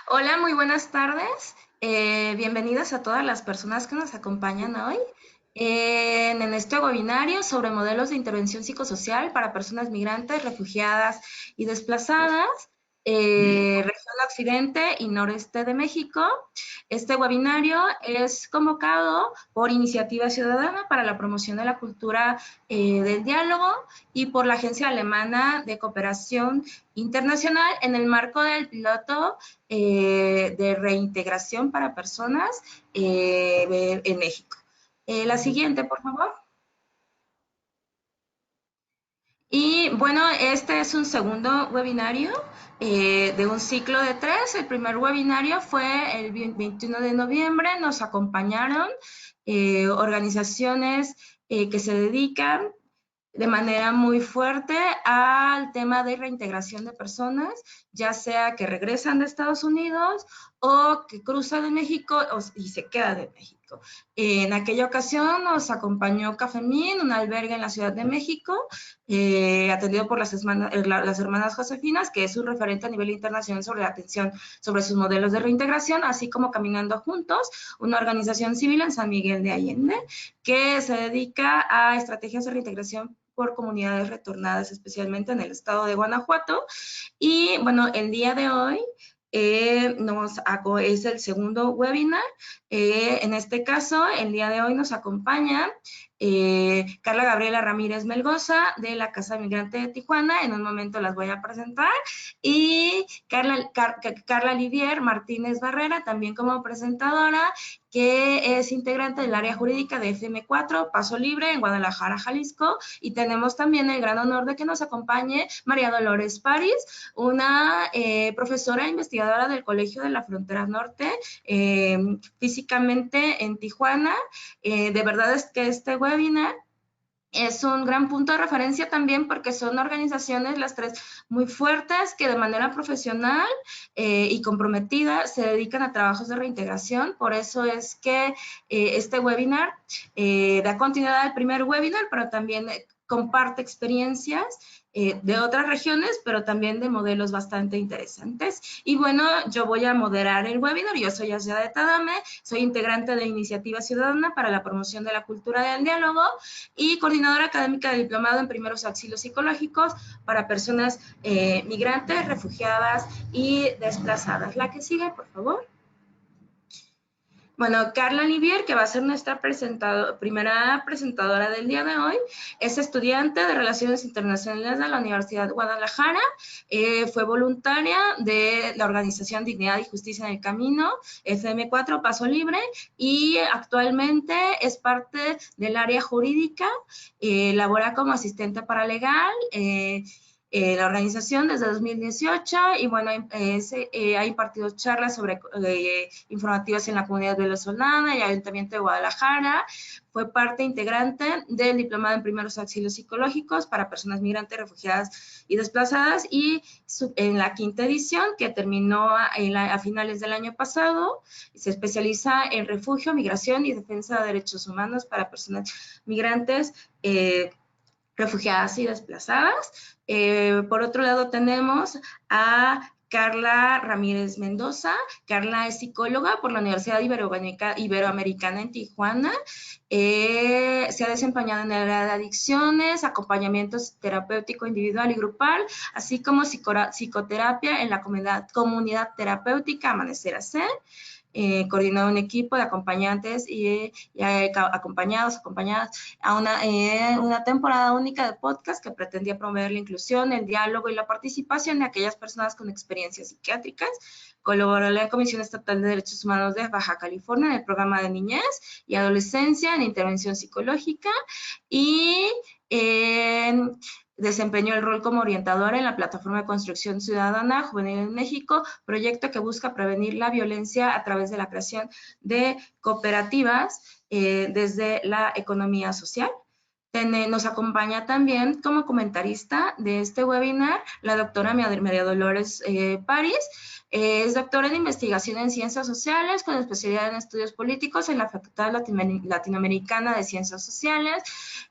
Hola, muy buenas tardes. Bienvenidas a todas las personas que nos acompañan hoy en este webinario sobre modelos de intervención psicosocial para personas migrantes, refugiadas y desplazadas, región occidente y noreste de México. Este webinario es convocado por Iniciativa Ciudadana para la Promoción de la Cultura del Diálogo y por la Agencia Alemana de Cooperación Internacional en el marco del piloto de reintegración para personas en México. La siguiente, por favor. Y bueno, este es un segundo webinario de un ciclo de tres. El primer webinario fue el 21 de noviembre. Nos acompañaron organizaciones que se dedican de manera muy fuerte al tema de reintegración de personas, ya sea que regresan de Estados Unidos o que cruzan de México y se quedan en México. En aquella ocasión nos acompañó Cafemín, un albergue en la Ciudad de México, atendido por las hermanas Josefinas, que es un referente a nivel internacional sobre la atención sobre sus modelos de reintegración, así como Caminando Juntos, una organización civil en San Miguel de Allende, que se dedica a estrategias de reintegración por comunidades retornadas, especialmente en el estado de Guanajuato. Y bueno, el día de hoy es el segundo webinar. En este caso, el día de hoy nos acompaña Carla Gabriela Ramírez Melgoza de la Casa Migrante de Tijuana. En un momento las voy a presentar. Y Carla Livier Martínez Barrera, también como presentadora, que es integrante del área jurídica de FM4, Paso Libre, en Guadalajara, Jalisco. Y tenemos también el gran honor de que nos acompañe María Dolores París, una profesora e investigadora del Colegio de la Frontera Norte, físicamente en Tijuana. De verdad es que este webinar es un gran punto de referencia también porque son organizaciones las tres muy fuertes que de manera profesional y comprometida se dedican a trabajos de reintegración. Por eso es que este webinar da continuidad al primer webinar, pero también comparte experiencias de otras regiones, pero también de modelos bastante interesantes. Y bueno, yo voy a moderar el webinar. Yo soy Asiada Tadame, soy integrante de Iniciativa Ciudadana para la Promoción de la Cultura del Diálogo y coordinadora académica de diplomado en primeros auxilios psicológicos para personas migrantes, refugiadas y desplazadas. La que sigue, por favor. Bueno, Carla Livier, que va a ser nuestra primera presentadora del día de hoy, es estudiante de Relaciones Internacionales de la Universidad de Guadalajara, fue voluntaria de la organización Dignidad y Justicia en el Camino, FM4 Paso Libre, y actualmente es parte del área jurídica, labora como asistente paralegal, la organización desde 2018 y bueno, ha impartido charlas sobre informativas en la comunidad venezolana y Ayuntamiento de Guadalajara. Fue parte integrante del diplomado en primeros auxilios psicológicos para personas migrantes, refugiadas y desplazadas y en la quinta edición que terminó a finales del año pasado. Se especializa en refugio, migración y defensa de derechos humanos para personas migrantes, refugiadas y desplazadas. Por otro lado tenemos a Carla Ramírez Mendoza. Carla es psicóloga por la Universidad Iberoamericana en Tijuana. Se ha desempeñado en el área de adicciones, acompañamiento terapéutico individual y grupal, así como psicoterapia en la comunidad terapéutica Amanecer AC. Coordinado un equipo de acompañantes y acompañadas a una temporada única de podcast que pretendía promover la inclusión, el diálogo y la participación de aquellas personas con experiencias psiquiátricas. Colaboró en la Comisión Estatal de Derechos Humanos de Baja California en el programa de niñez y adolescencia en intervención psicológica y desempeñó el rol como orientadora en la Plataforma de Construcción Ciudadana Juvenil en México, proyecto que busca prevenir la violencia a través de la creación de cooperativas desde la economía social. Nos acompaña también como comentarista de este webinar la doctora María Dolores París. Es doctora en investigación en ciencias sociales con especialidad en estudios políticos en la Facultad Latinoamericana de Ciencias Sociales.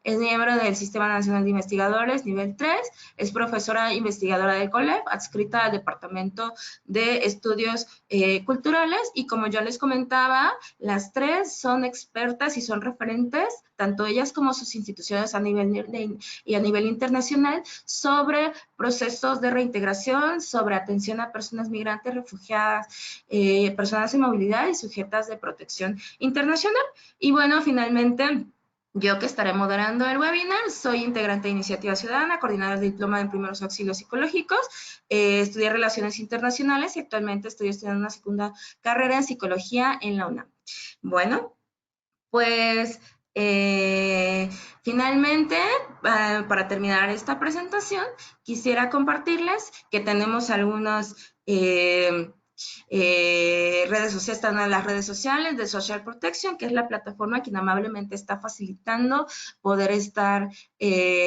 Es miembro del Sistema Nacional de Investigadores, nivel 3. Es profesora investigadora del COLEP, adscrita al Departamento de Estudios Culturales. Y como yo les comentaba, las tres son expertas y son referentes, tanto ellas como sus instituciones a nivel y a nivel internacional, sobre procesos de reintegración, sobre atención a personas migrantes, refugiadas, personas en movilidad y sujetas de protección internacional. Y bueno, finalmente, yo que estaré moderando el webinar, soy integrante de Iniciativa Ciudadana, coordinadora del diploma en primeros auxilios psicológicos, estudié Relaciones Internacionales y actualmente estoy estudiando una segunda carrera en Psicología en la UNAM. Bueno, pues finalmente, para terminar esta presentación, quisiera compartirles que tenemos algunas redes sociales, están las redes sociales de Social Protection, que es la plataforma que amablemente está facilitando poder estar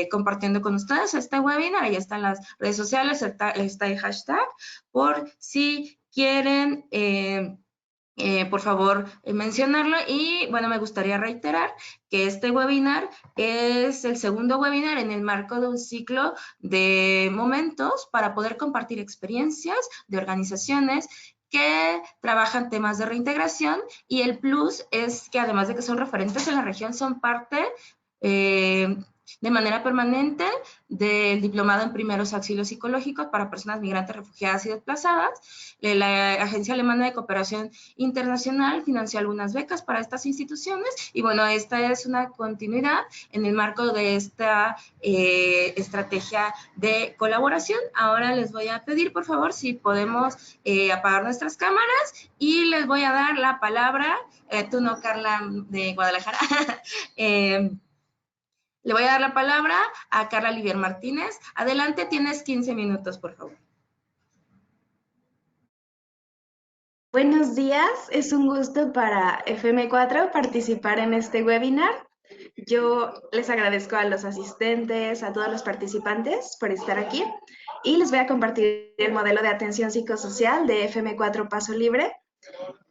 compartiendo con ustedes este webinar. Ahí están las redes sociales, está el hashtag, por si quieren por favor, mencionarlo. Y bueno, me gustaría reiterar que este webinar es el segundo webinar en el marco de un ciclo de momentos para poder compartir experiencias de organizaciones que trabajan temas de reintegración, y el plus es que además de que son referentes en la región, son parte de manera permanente del diplomado en primeros auxilios psicológicos para personas migrantes, refugiadas y desplazadas. La Agencia Alemana de Cooperación Internacional financió algunas becas para estas instituciones, y bueno, esta es una continuidad en el marco de esta estrategia de colaboración. Ahora les voy a pedir, por favor, si podemos apagar nuestras cámaras, y les voy a dar la palabra, tú no, Carla, de Guadalajara, le voy a dar la palabra a Carla Livier Martínez. Adelante, tienes 15 minutos, por favor. Buenos días, es un gusto para FM4 participar en este webinar. Yo les agradezco a los asistentes, a todos los participantes por estar aquí, y les voy a compartir el modelo de atención psicosocial de FM4 Paso Libre.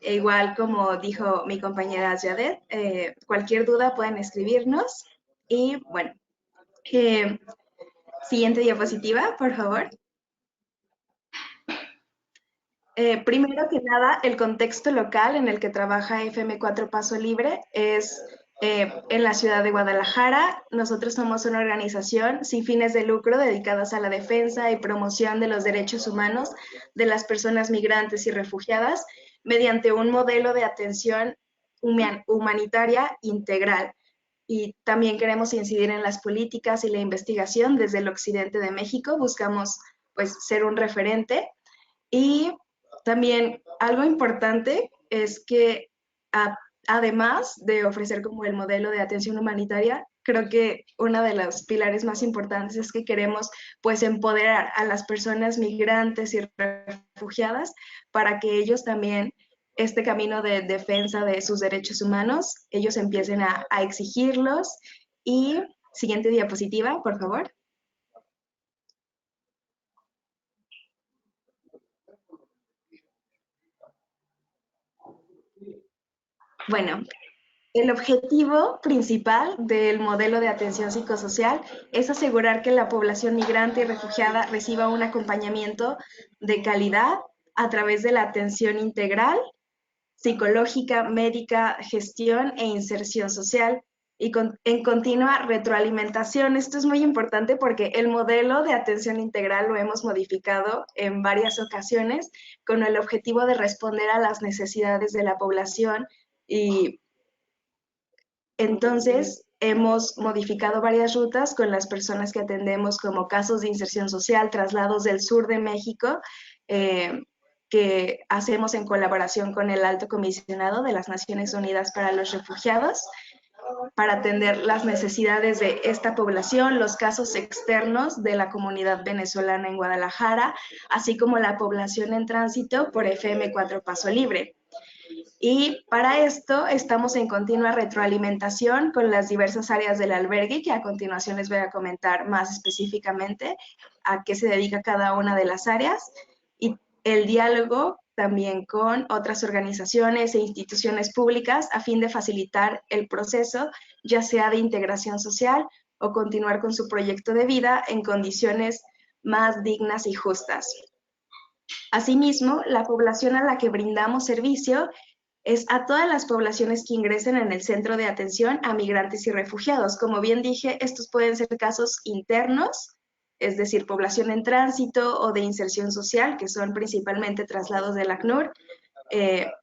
E igual como dijo mi compañera Yadet, cualquier duda pueden escribirnos. Y bueno, siguiente diapositiva, por favor. Primero que nada, el contexto local en el que trabaja FM4 Paso Libre es en la ciudad de Guadalajara. Nosotros somos una organización sin fines de lucro dedicadas a la defensa y promoción de los derechos humanos de las personas migrantes y refugiadas mediante un modelo de atención humanitaria integral. Y también queremos incidir en las políticas y la investigación desde el occidente de México. Buscamos, pues, ser un referente. Y también algo importante es que además de ofrecer como el modelo de atención humanitaria, creo que uno de los pilares más importantes es que queremos, pues, empoderar a las personas migrantes y refugiadas para que ellos también, este camino de defensa de sus derechos humanos, ellos empiecen a exigirlos. Y siguiente diapositiva, por favor. Bueno, el objetivo principal del modelo de atención psicosocial es asegurar que la población migrante y refugiada reciba un acompañamiento de calidad a través de la atención integral, psicológica, médica, gestión e inserción social, y en continua retroalimentación. Esto es muy importante porque el modelo de atención integral lo hemos modificado en varias ocasiones con el objetivo de responder a las necesidades de la población. Y entonces, hemos modificado varias rutas con las personas que atendemos, como casos de inserción social, traslados del sur de México, que hacemos en colaboración con el Alto Comisionado de las Naciones Unidas para los Refugiados, para atender las necesidades de esta población, los casos externos de la comunidad venezolana en Guadalajara, así como la población en tránsito por FM4 Paso Libre. Y para esto estamos en continua retroalimentación con las diversas áreas del albergue, que a continuación les voy a comentar más específicamente a qué se dedica cada una de las áreas, y el diálogo también con otras organizaciones e instituciones públicas a fin de facilitar el proceso, ya sea de integración social o continuar con su proyecto de vida en condiciones más dignas y justas. Asimismo, la población a la que brindamos servicio es a todas las poblaciones que ingresen en el Centro de Atención a Migrantes y Refugiados. Como bien dije, estos pueden ser casos internos, es decir, población en tránsito o de inserción social, que son principalmente traslados del ACNUR.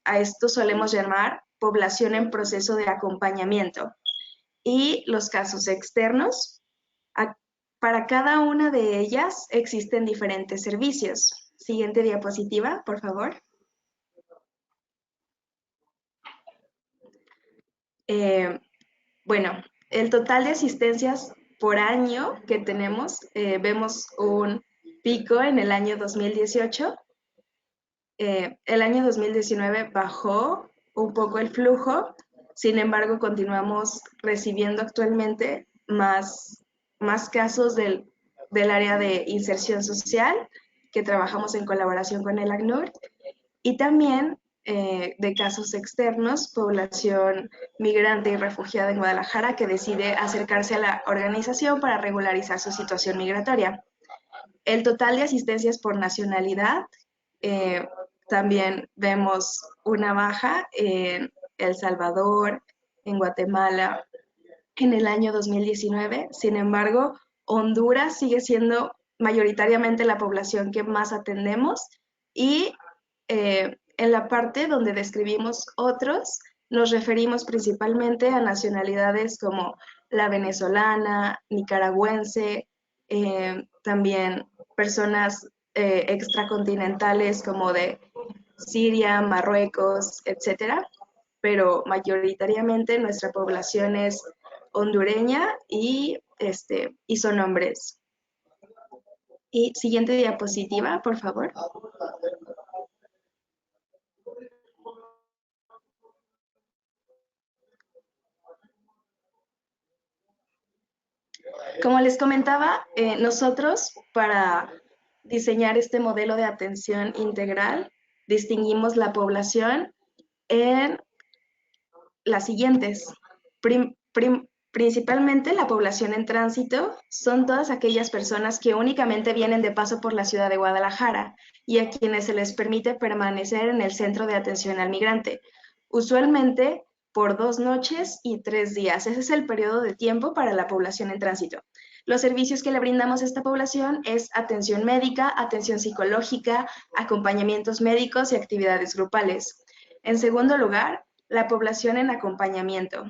A esto solemos llamar población en proceso de acompañamiento. Y los casos externos, para cada una de ellas existen diferentes servicios. Siguiente diapositiva, por favor. Bueno, el total de asistencias por año que tenemos, vemos un pico en el año 2018. El año 2019 bajó un poco el flujo, sin embargo continuamos recibiendo actualmente más casos del área de inserción social, que trabajamos en colaboración con el ACNUR, y también de casos externos, población migrante y refugiada en Guadalajara que decide acercarse a la organización para regularizar su situación migratoria. El total de asistencias por nacionalidad, también vemos una baja en El Salvador, en Guatemala, en el año 2019. Sin embargo, Honduras sigue siendo mayoritariamente la población que más atendemos, y en la parte donde describimos otros, nos referimos principalmente a nacionalidades como la venezolana, nicaragüense, también personas extracontinentales como de Siria, Marruecos, etcétera, pero mayoritariamente nuestra población es hondureña y son hombres. Y siguiente diapositiva, por favor. Como les comentaba, nosotros para diseñar este modelo de atención integral distinguimos la población en las siguientes. Principalmente la población en tránsito son todas aquellas personas que únicamente vienen de paso por la ciudad de Guadalajara y a quienes se les permite permanecer en el centro de atención al migrante, usualmente por 2 noches y 3 días. Ese es el periodo de tiempo para la población en tránsito. Los servicios que le brindamos a esta población es atención médica, atención psicológica, acompañamientos médicos y actividades grupales. En segundo lugar, la población en acompañamiento.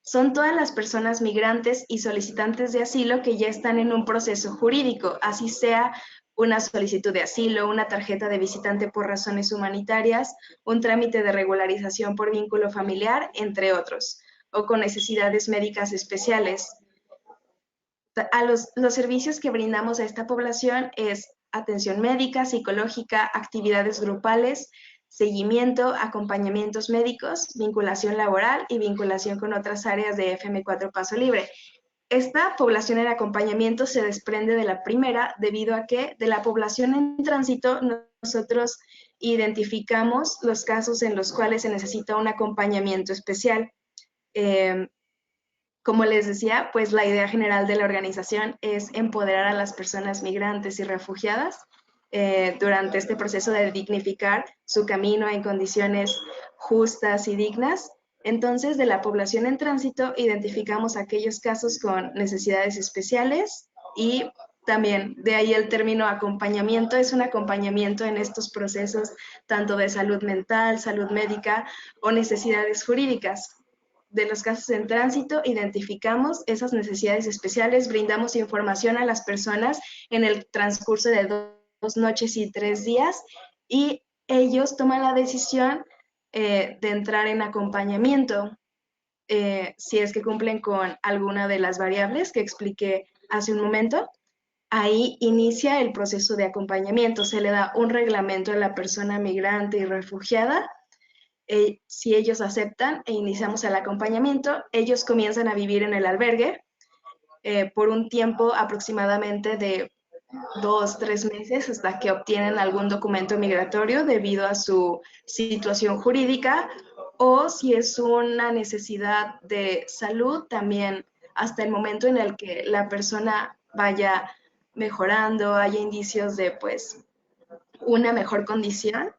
Son todas las personas migrantes y solicitantes de asilo que ya están en un proceso jurídico, así sea una solicitud de asilo, una tarjeta de visitante por razones humanitarias, un trámite de regularización por vínculo familiar, entre otros, o con necesidades médicas especiales. Los servicios que brindamos a esta población es atención médica, psicológica, actividades grupales, seguimiento, acompañamientos médicos, vinculación laboral y vinculación con otras áreas de FM4 Paso Libre. Esta población en acompañamiento se desprende de la primera debido a que de la población en tránsito nosotros identificamos los casos en los cuales se necesita un acompañamiento especial. Como les decía, pues la idea general de la organización es empoderar a las personas migrantes y refugiadas durante este proceso de dignificar su camino en condiciones justas y dignas. Entonces, de la población en tránsito, identificamos aquellos casos con necesidades especiales y también de ahí el término acompañamiento. Es un acompañamiento en estos procesos tanto de salud mental, salud médica o necesidades jurídicas. De los casos en tránsito, identificamos esas necesidades especiales, brindamos información a las personas en el transcurso de 2 noches y 3 días y ellos toman la decisión de entrar en acompañamiento si es que cumplen con alguna de las variables que expliqué hace un momento. Ahí inicia el proceso de acompañamiento, se le da un reglamento a la persona migrante y refugiada Si ellos aceptan e iniciamos el acompañamiento, ellos comienzan a vivir en el albergue por un tiempo aproximadamente de 2, 3 meses hasta que obtienen algún documento migratorio debido a su situación jurídica, o si es una necesidad de salud, también hasta el momento en el que la persona vaya mejorando, haya indicios de pues una mejor condición.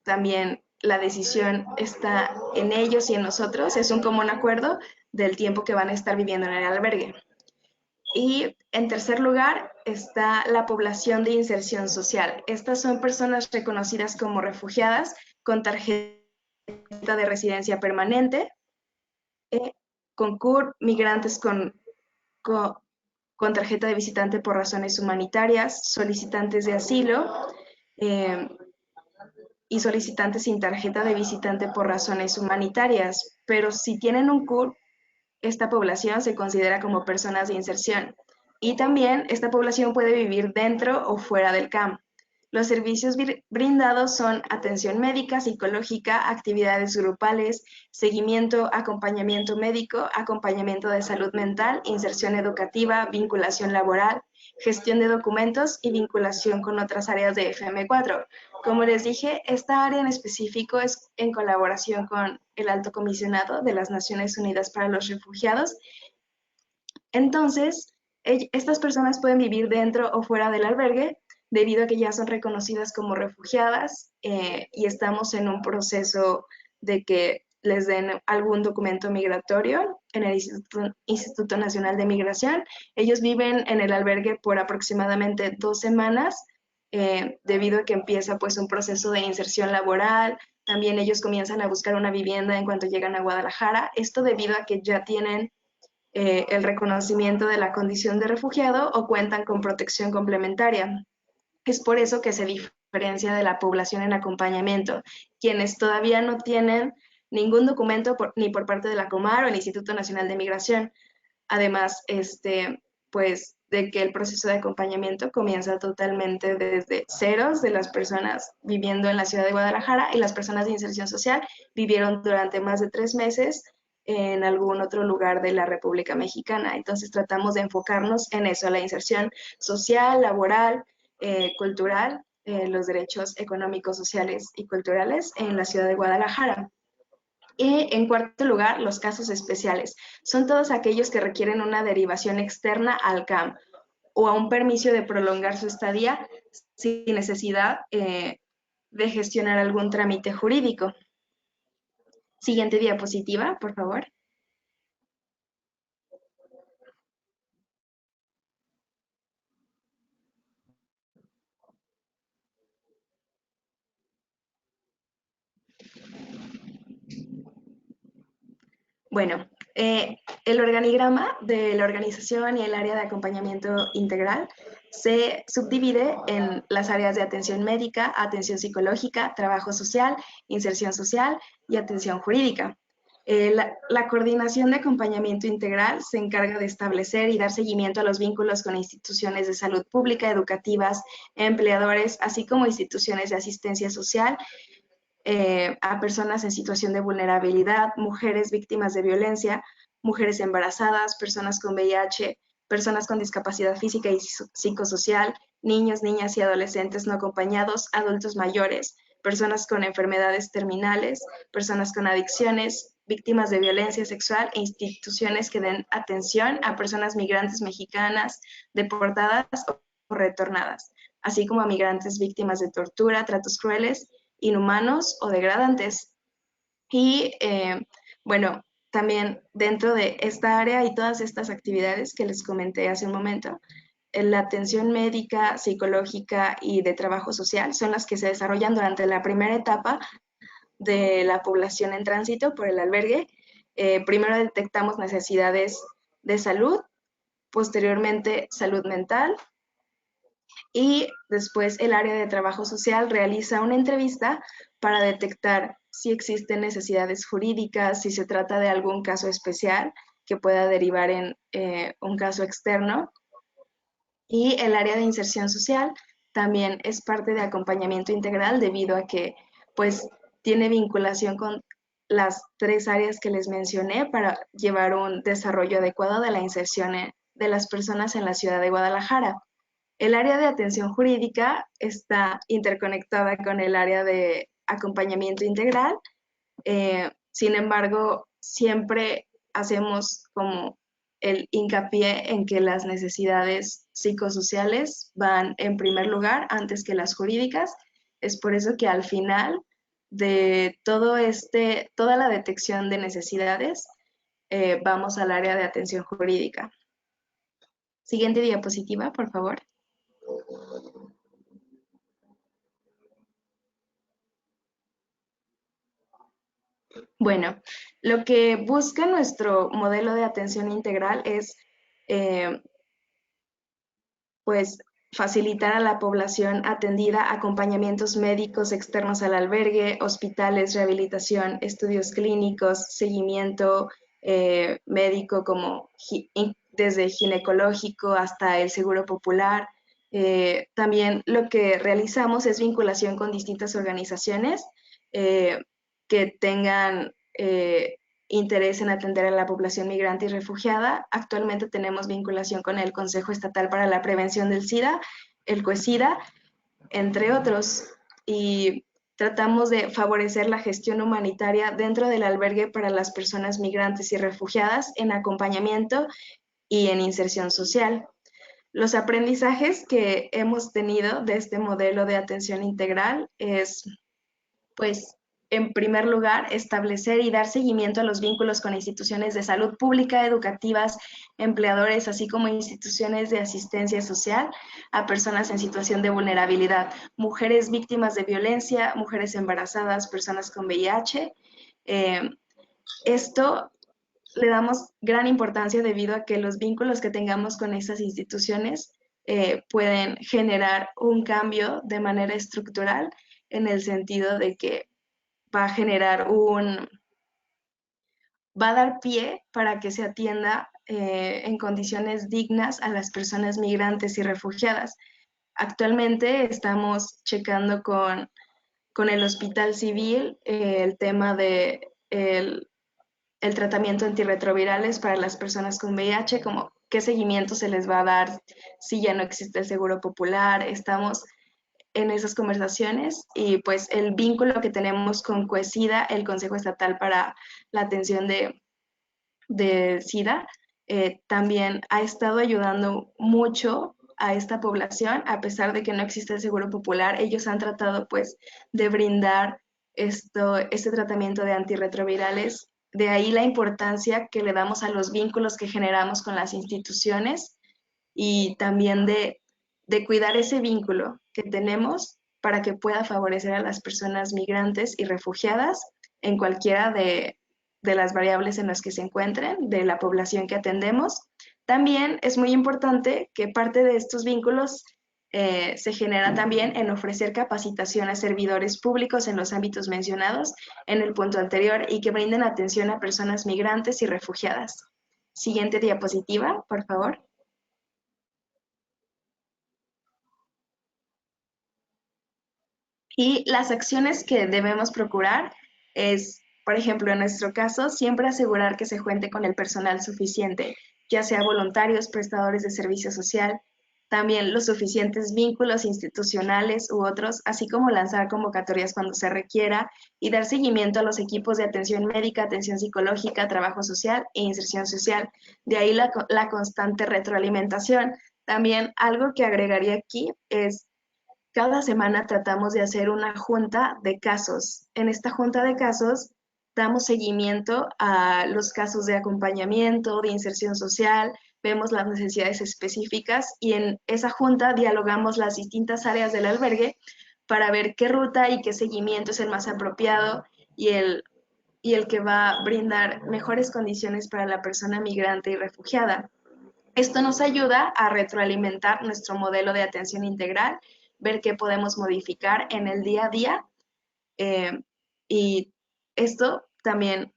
También la decisión está en ellos y en nosotros, es un común acuerdo del tiempo que van a estar viviendo en el albergue. Y en tercer lugar está la población de inserción social. Estas son personas reconocidas como refugiadas con tarjeta de residencia permanente, con CUR, migrantes con tarjeta de visitante por razones humanitarias, solicitantes de asilo eh, y solicitantes sin tarjeta de visitante por razones humanitarias. Pero si tienen un CUR, esta población se considera como personas de inserción. Y también esta población puede vivir dentro o fuera del camp. Los servicios brindados son atención médica, psicológica, actividades grupales, seguimiento, acompañamiento médico, acompañamiento de salud mental, inserción educativa, vinculación laboral, gestión de documentos y vinculación con otras áreas de FM4. Como les dije, esta área en específico es en colaboración con el Alto Comisionado de las Naciones Unidas para los Refugiados. Entonces, estas personas pueden vivir dentro o fuera del albergue debido a que ya son reconocidas como refugiadas y estamos en un proceso de que les den algún documento migratorio en el Instituto Nacional de Migración. Ellos viven en el albergue por aproximadamente 2 semanas debido a que empieza pues un proceso de inserción laboral. También ellos comienzan a buscar una vivienda en cuanto llegan a Guadalajara. Esto debido a que ya tienen el reconocimiento de la condición de refugiado o cuentan con protección complementaria. Es por eso que se diferencia de la población en acompañamiento, quienes todavía no tienen ningún documento ni por parte de la Comar o el Instituto Nacional de Migración. Además, pues de que el proceso de acompañamiento comienza totalmente desde ceros de las personas viviendo en la ciudad de Guadalajara, y las personas de inserción social vivieron durante más de 3 meses en algún otro lugar de la República Mexicana. Entonces tratamos de enfocarnos en eso, la inserción social, laboral, cultural, los derechos económicos, sociales y culturales en la ciudad de Guadalajara. Y en cuarto lugar, los casos especiales. Son todos aquellos que requieren una derivación externa al CAM o a un permiso de prolongar su estadía sin necesidad de gestionar algún trámite jurídico. Siguiente diapositiva, por favor. Bueno, el organigrama de la organización y el área de acompañamiento integral se subdivide en las áreas de atención médica, atención psicológica, trabajo social, inserción social y atención jurídica. La coordinación de acompañamiento integral se encarga de establecer y dar seguimiento a los vínculos con instituciones de salud pública, educativas, empleadores, así como instituciones de asistencia social, a personas en situación de vulnerabilidad, mujeres víctimas de violencia, mujeres embarazadas, personas con VIH, personas con discapacidad física y psicosocial, niños, niñas y adolescentes no acompañados, adultos mayores, personas con enfermedades terminales, personas con adicciones, víctimas de violencia sexual e instituciones que den atención a personas migrantes mexicanas deportadas o retornadas, así como a migrantes víctimas de tortura, tratos crueles, inhumanos o degradantes. Y bueno, también dentro de esta área y todas estas actividades que les comenté hace un momento, la atención médica, psicológica y de trabajo social son las que se desarrollan durante la primera etapa de la población en tránsito por el albergue. Primero detectamos necesidades de salud, posteriormente salud mental, y después el área de trabajo social realiza una entrevista para detectar si existen necesidades jurídicas, si se trata de algún caso especial que pueda derivar en un caso externo. Y el área de inserción social también es parte de acompañamiento integral debido a que pues tiene vinculación con las 3 áreas que les mencioné para llevar un desarrollo adecuado de la inserción de las personas en la ciudad de Guadalajara. El área de atención jurídica está interconectada con el área de acompañamiento integral. Sin embargo, siempre hacemos como el hincapié en que las necesidades psicosociales van en primer lugar antes que las jurídicas. Es por eso que al final de toda la detección de necesidades, vamos al área de atención jurídica. Siguiente diapositiva, por favor. Bueno, lo que busca nuestro modelo de atención integral es, pues, facilitar a la población atendida acompañamientos médicos externos al albergue, hospitales, rehabilitación, estudios clínicos, seguimiento médico como desde ginecológico hasta el seguro popular. También lo que realizamos es vinculación con distintas organizaciones que tengan interés en atender a la población migrante y refugiada. Actualmente tenemos vinculación con el Consejo Estatal para la Prevención del SIDA, el COESIDA, entre otros, y tratamos de favorecer la gestión humanitaria dentro del albergue para las personas migrantes y refugiadas en acompañamiento y en inserción social. Los aprendizajes que hemos tenido de este modelo de atención integral es, pues, en primer lugar, establecer y dar seguimiento a los vínculos con instituciones de salud pública, educativas, empleadores, así como instituciones de asistencia social a personas en situación de vulnerabilidad, mujeres víctimas de violencia, mujeres embarazadas, personas con VIH. Esto le damos gran importancia debido a que los vínculos que tengamos con estas instituciones pueden generar un cambio de manera estructural en el sentido de que va a generar va a dar pie para que se atienda en condiciones dignas a las personas migrantes y refugiadas. Actualmente estamos checando con el Hospital Civil el tema de el tratamiento antirretrovirales para las personas con VIH, como qué seguimiento se les va a dar si ya no existe el seguro popular. Estamos en esas conversaciones y pues el vínculo que tenemos con COESIDA, el Consejo Estatal para la Atención de SIDA, también ha estado ayudando mucho a esta población, a pesar de que no existe el seguro popular. Ellos han tratado pues de brindar este tratamiento de antirretrovirales. De ahí la importancia que le damos a los vínculos que generamos con las instituciones y también de cuidar ese vínculo que tenemos para que pueda favorecer a las personas migrantes y refugiadas en cualquiera de las variables en las que se encuentren, de la población que atendemos. También es muy importante que parte de estos vínculos se genera también en ofrecer capacitación a servidores públicos en los ámbitos mencionados en el punto anterior y que brinden atención a personas migrantes y refugiadas. Siguiente diapositiva, por favor. Y las acciones que debemos procurar es, por ejemplo, en nuestro caso, siempre asegurar que se cuente con el personal suficiente, ya sea voluntarios, prestadores de servicio social, también los suficientes vínculos institucionales u otros, así como lanzar convocatorias cuando se requiera y dar seguimiento a los equipos de atención médica, atención psicológica, trabajo social e inserción social. De ahí la constante retroalimentación. También algo que agregaría aquí es cada semana tratamos de hacer una junta de casos. En esta junta de casos damos seguimiento a los casos de acompañamiento, de inserción social, vemos las necesidades específicas y en esa junta dialogamos las distintas áreas del albergue para ver qué ruta y qué seguimiento es el más apropiado y el que va a brindar mejores condiciones para la persona migrante y refugiada. Esto nos ayuda a retroalimentar nuestro modelo de atención integral, ver qué podemos modificar en el día a día. Y esto también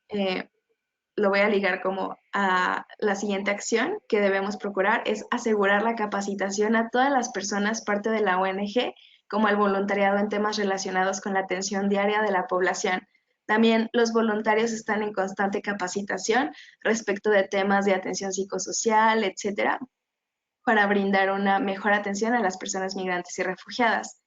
lo voy a ligar como a la siguiente acción que debemos procurar, es asegurar la capacitación a todas las personas parte de la ONG como el voluntariado en temas relacionados con la atención diaria de la población. También los voluntarios están en constante capacitación respecto de temas de atención psicosocial, etcétera, para brindar una mejor atención a las personas migrantes y refugiadas.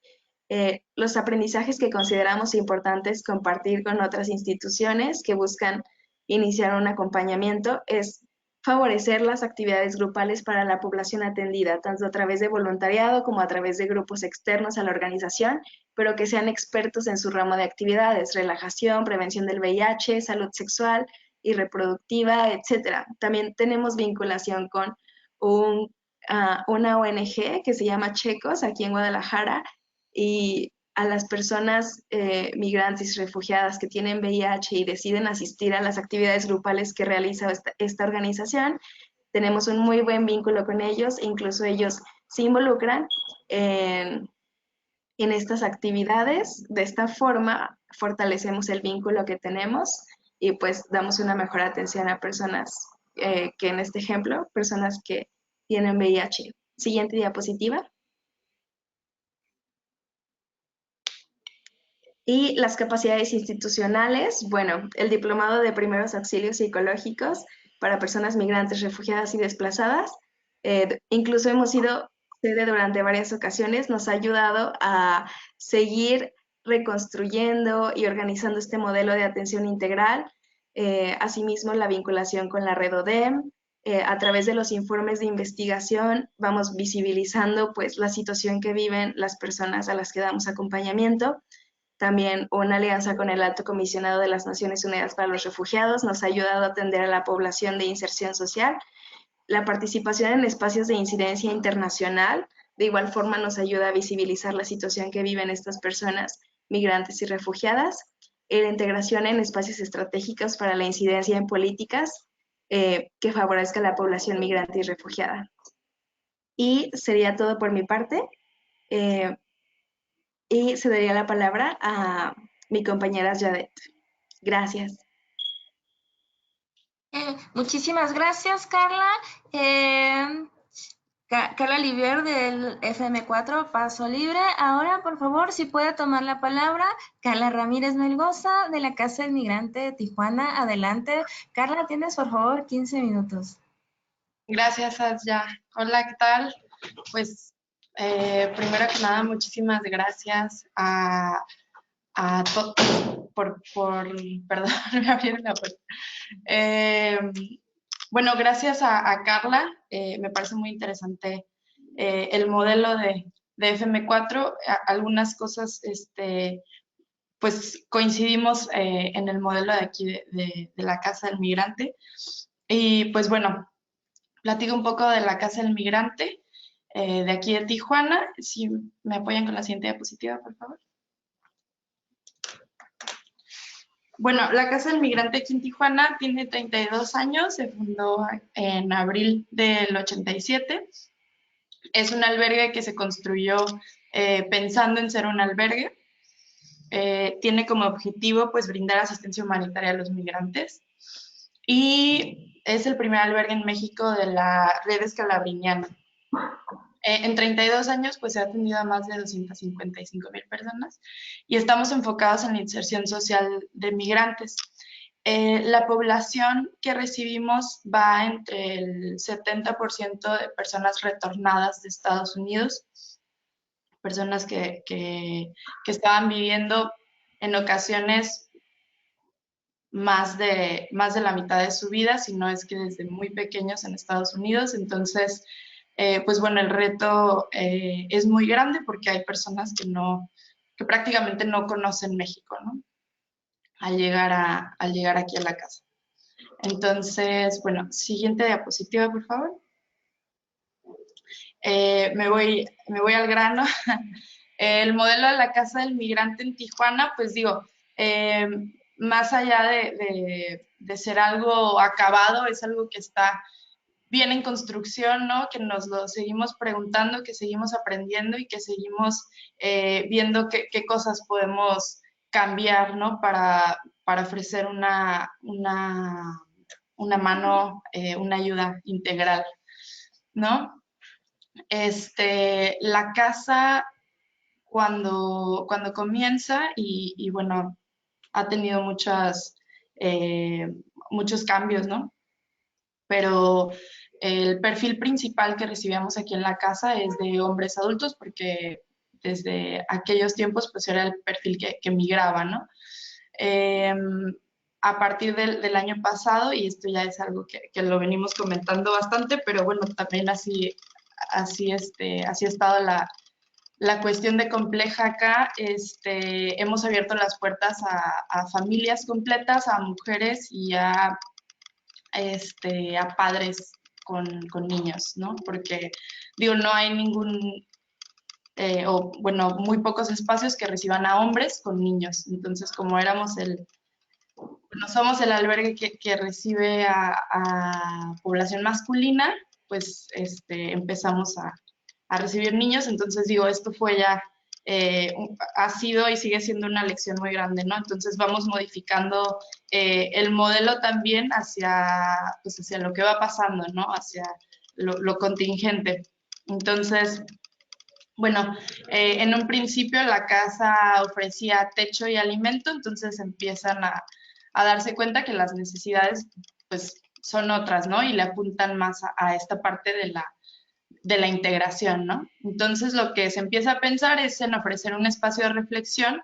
Los aprendizajes que consideramos importantes compartir con otras instituciones que buscan iniciar un acompañamiento es favorecer las actividades grupales para la población atendida, tanto a través de voluntariado como a través de grupos externos a la organización, pero que sean expertos en su ramo de actividades, relajación, prevención del VIH, salud sexual y reproductiva, etc. También tenemos vinculación con una ONG que se llama Checos, aquí en Guadalajara, y a las personas migrantes y refugiadas que tienen VIH y deciden asistir a las actividades grupales que realiza esta organización, tenemos un muy buen vínculo con ellos, incluso ellos se involucran en estas actividades. De esta forma fortalecemos el vínculo que tenemos y pues damos una mejor atención a personas que en este ejemplo, personas que tienen VIH. Siguiente diapositiva. Y las capacidades institucionales, bueno, el diplomado de primeros auxilios psicológicos para personas migrantes, refugiadas y desplazadas. Incluso hemos sido sede durante varias ocasiones, nos ha ayudado a seguir reconstruyendo y organizando este modelo de atención integral. Asimismo, la vinculación con la red ODEM. A través de los informes de investigación vamos visibilizando pues la situación que viven las personas a las que damos acompañamiento. También una alianza con el Alto Comisionado de las Naciones Unidas para los Refugiados nos ha ayudado a atender a la población de inserción social. La participación en espacios de incidencia internacional, de igual forma, nos ayuda a visibilizar la situación que viven estas personas migrantes y refugiadas. La integración en espacios estratégicos para la incidencia en políticas que favorezca a la población migrante y refugiada. Y sería todo por mi parte. Y se daría la palabra a mi compañera Yadet. Gracias. Muchísimas gracias, Carla. Carla Livier del FM4 Paso Libre. Ahora, por favor, si puede tomar la palabra Carla Ramírez Melgoza de la Casa del Migrante de Tijuana. Adelante. Carla, tienes por favor 15 minutos. Gracias, Asya. Hola, ¿qué tal? Pues primero que nada, muchísimas gracias a todos perdón, me abrieron la puerta. Bueno, gracias a Carla, me parece muy interesante el modelo de FM4. Algunas cosas, pues coincidimos en el modelo de aquí de la Casa del Migrante. Y pues bueno, platico un poco de la Casa del Migrante de aquí de Tijuana. Si me apoyan con la siguiente diapositiva, por favor. Bueno, la Casa del Migrante aquí en Tijuana tiene 32 años, se fundó en abril del 87. Es un albergue que se construyó pensando en ser un albergue. Tiene como objetivo pues brindar asistencia humanitaria a los migrantes y es el primer albergue en México de la red escalabriniana. En 32 años pues se ha atendido a más de 255,000 personas y estamos enfocados en la inserción social de migrantes. La población que recibimos va entre el 70% de personas retornadas de Estados Unidos, personas que estaban viviendo en ocasiones más de la mitad de su vida, si no es que desde muy pequeños en Estados Unidos. Entonces, pues bueno, el reto es muy grande porque hay personas que prácticamente no conocen México, ¿no? Al llegar aquí a la casa. Entonces, bueno, siguiente diapositiva, por favor. Me voy al grano. El modelo de la Casa del Migrante en Tijuana, pues digo, más allá de ser algo acabado, es algo que está bien en construcción, ¿no? Que nos lo seguimos preguntando, que seguimos aprendiendo y que seguimos viendo qué cosas podemos cambiar, ¿no? Para ofrecer una mano, una ayuda integral, ¿no? La casa cuando comienza y bueno, ha tenido muchos cambios, ¿no? Pero el perfil principal que recibíamos aquí en la casa es de hombres adultos porque desde aquellos tiempos pues era el perfil que migraba, ¿no? Eh, a partir del año pasado, y esto ya es algo que lo venimos comentando bastante, pero bueno, también así ha estado la cuestión de compleja acá. Hemos abierto las puertas a familias completas, a mujeres y a padres con niños, ¿no? Porque, digo, no hay o bueno, muy pocos espacios que reciban a hombres con niños. Entonces, como somos el albergue que recibe a población masculina, pues empezamos a recibir niños. Entonces, digo, esto fue ya, ha sido y sigue siendo una lección muy grande, ¿no? Entonces vamos modificando el modelo también hacia lo que va pasando, ¿no? Hacia lo contingente. Entonces, bueno, en un principio la casa ofrecía techo y alimento, entonces empiezan a darse cuenta que las necesidades pues son otras, ¿no? Y le apuntan más a esta parte de la integración, ¿no? Entonces lo que se empieza a pensar es en ofrecer un espacio de reflexión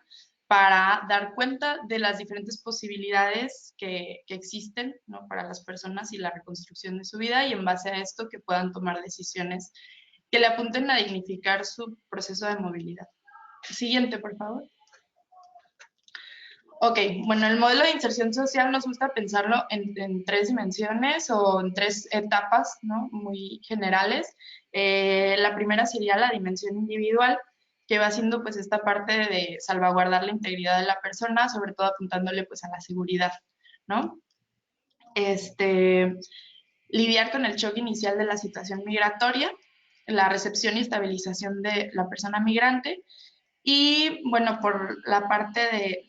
para dar cuenta de las diferentes posibilidades que existen, ¿no? Para las personas y la reconstrucción de su vida, y en base a esto que puedan tomar decisiones que le apunten a dignificar su proceso de movilidad. Siguiente, por favor. Ok, bueno, el modelo de inserción social nos gusta pensarlo en 3 dimensiones o en 3 etapas, ¿no? Muy generales. La primera sería la dimensión individual, que va siendo pues esta parte de salvaguardar la integridad de la persona, sobre todo apuntándole pues a la seguridad, ¿no? Lidiar con el shock inicial de la situación migratoria, la recepción y estabilización de la persona migrante, y bueno, por la parte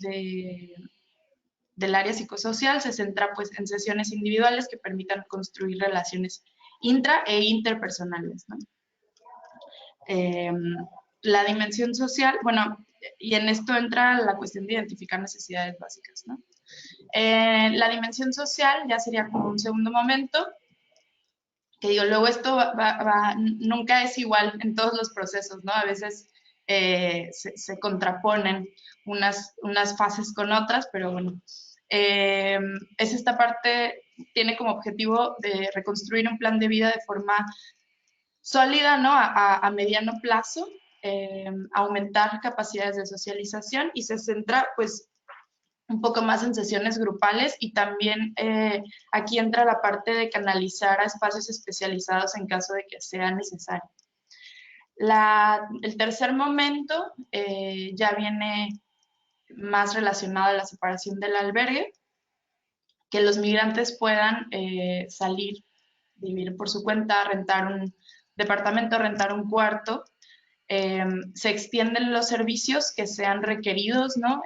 del área psicosocial se centra pues en sesiones individuales que permitan construir relaciones intra e interpersonales, ¿no? La dimensión social, bueno, y en esto entra la cuestión de identificar necesidades básicas, ¿no? La dimensión social ya sería como un segundo momento, que digo, luego esto nunca es igual en todos los procesos, ¿no? A veces se contraponen unas fases con otras, pero bueno, es esta parte, tiene como objetivo de reconstruir un plan de vida de forma sólida, ¿no? A mediano plazo, aumentar capacidades de socialización, y se centra, pues, un poco más en sesiones grupales, y también aquí entra la parte de canalizar a espacios especializados en caso de que sea necesario. El tercer momento ya viene más relacionado a la separación del albergue, que los migrantes puedan salir, vivir por su cuenta, rentar un departamento, rentar un cuarto. Se extienden los servicios que sean requeridos, ¿no?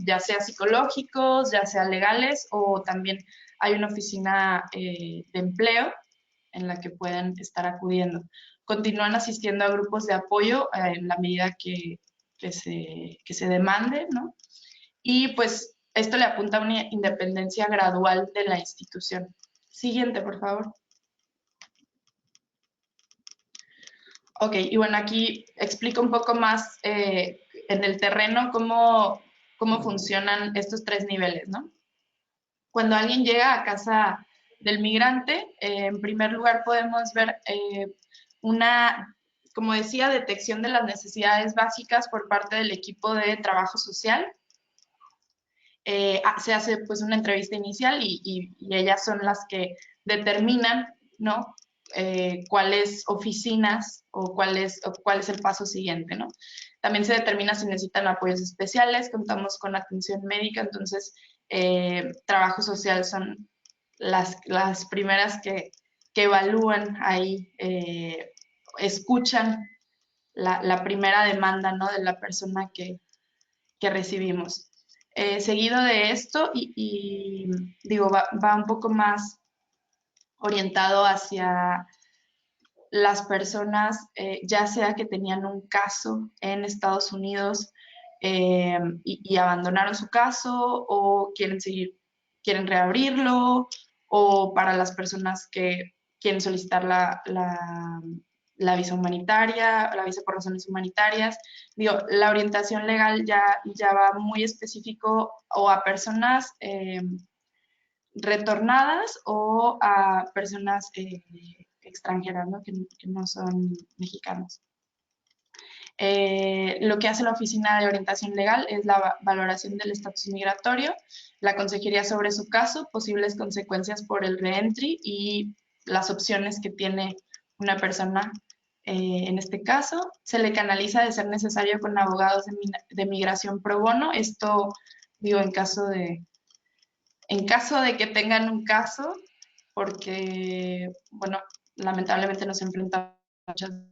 Ya sea psicológicos, ya sea legales, o también hay una oficina de empleo en la que pueden estar acudiendo. Continúan asistiendo a grupos de apoyo en la medida que se demande, ¿no? Y pues esto le apunta a una independencia gradual de la institución. Siguiente, por favor. Ok, y bueno, aquí explico un poco más en el terreno cómo funcionan estos 3 niveles, ¿no? Cuando alguien llega a casa del migrante, en primer lugar podemos ver una, como decía, detección de las necesidades básicas por parte del equipo de trabajo social. Se hace pues una entrevista inicial y ellas son las que determinan, ¿no? Cuáles oficinas o cuál es el paso siguiente, ¿no? También se determina si necesitan apoyos especiales, contamos con atención médica, entonces trabajo social son las primeras que evalúan ahí, escuchan la primera demanda, ¿no? De la persona que recibimos. Seguido de esto, digo, va un poco más orientado hacia las personas, ya sea que tenían un caso en Estados Unidos y abandonaron su caso o quieren reabrirlo, o para las personas que quieren solicitar la visa humanitaria, la visa por razones humanitarias. Digo, la orientación legal ya va muy específico o a personas retornadas o a personas extranjeras, ¿no? Que no son mexicanos. Lo que hace la Oficina de Orientación Legal es la valoración del estatus migratorio, la consejería sobre su caso, posibles consecuencias por el reentry y las opciones que tiene una persona en este caso. Se le canaliza de ser necesario con abogados de migración pro bono. Esto, digo, en caso de que tengan un caso, porque, bueno, lamentablemente nos enfrentamos muchas veces,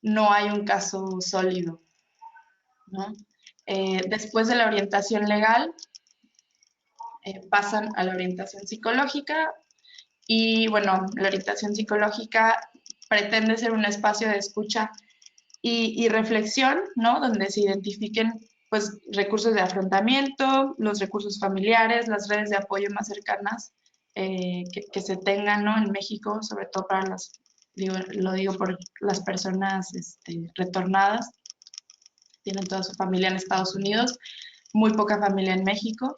no hay un caso sólido, ¿no? Después de la orientación legal, pasan a la orientación psicológica y, bueno, la orientación psicológica pretende ser un espacio de escucha y reflexión, ¿no? Donde se identifiquen, pues, recursos de afrontamiento, los recursos familiares, las redes de apoyo más cercanas que se tengan, ¿no? En México, sobre todo para lo digo por las personas retornadas, tienen toda su familia en Estados Unidos, muy poca familia en México.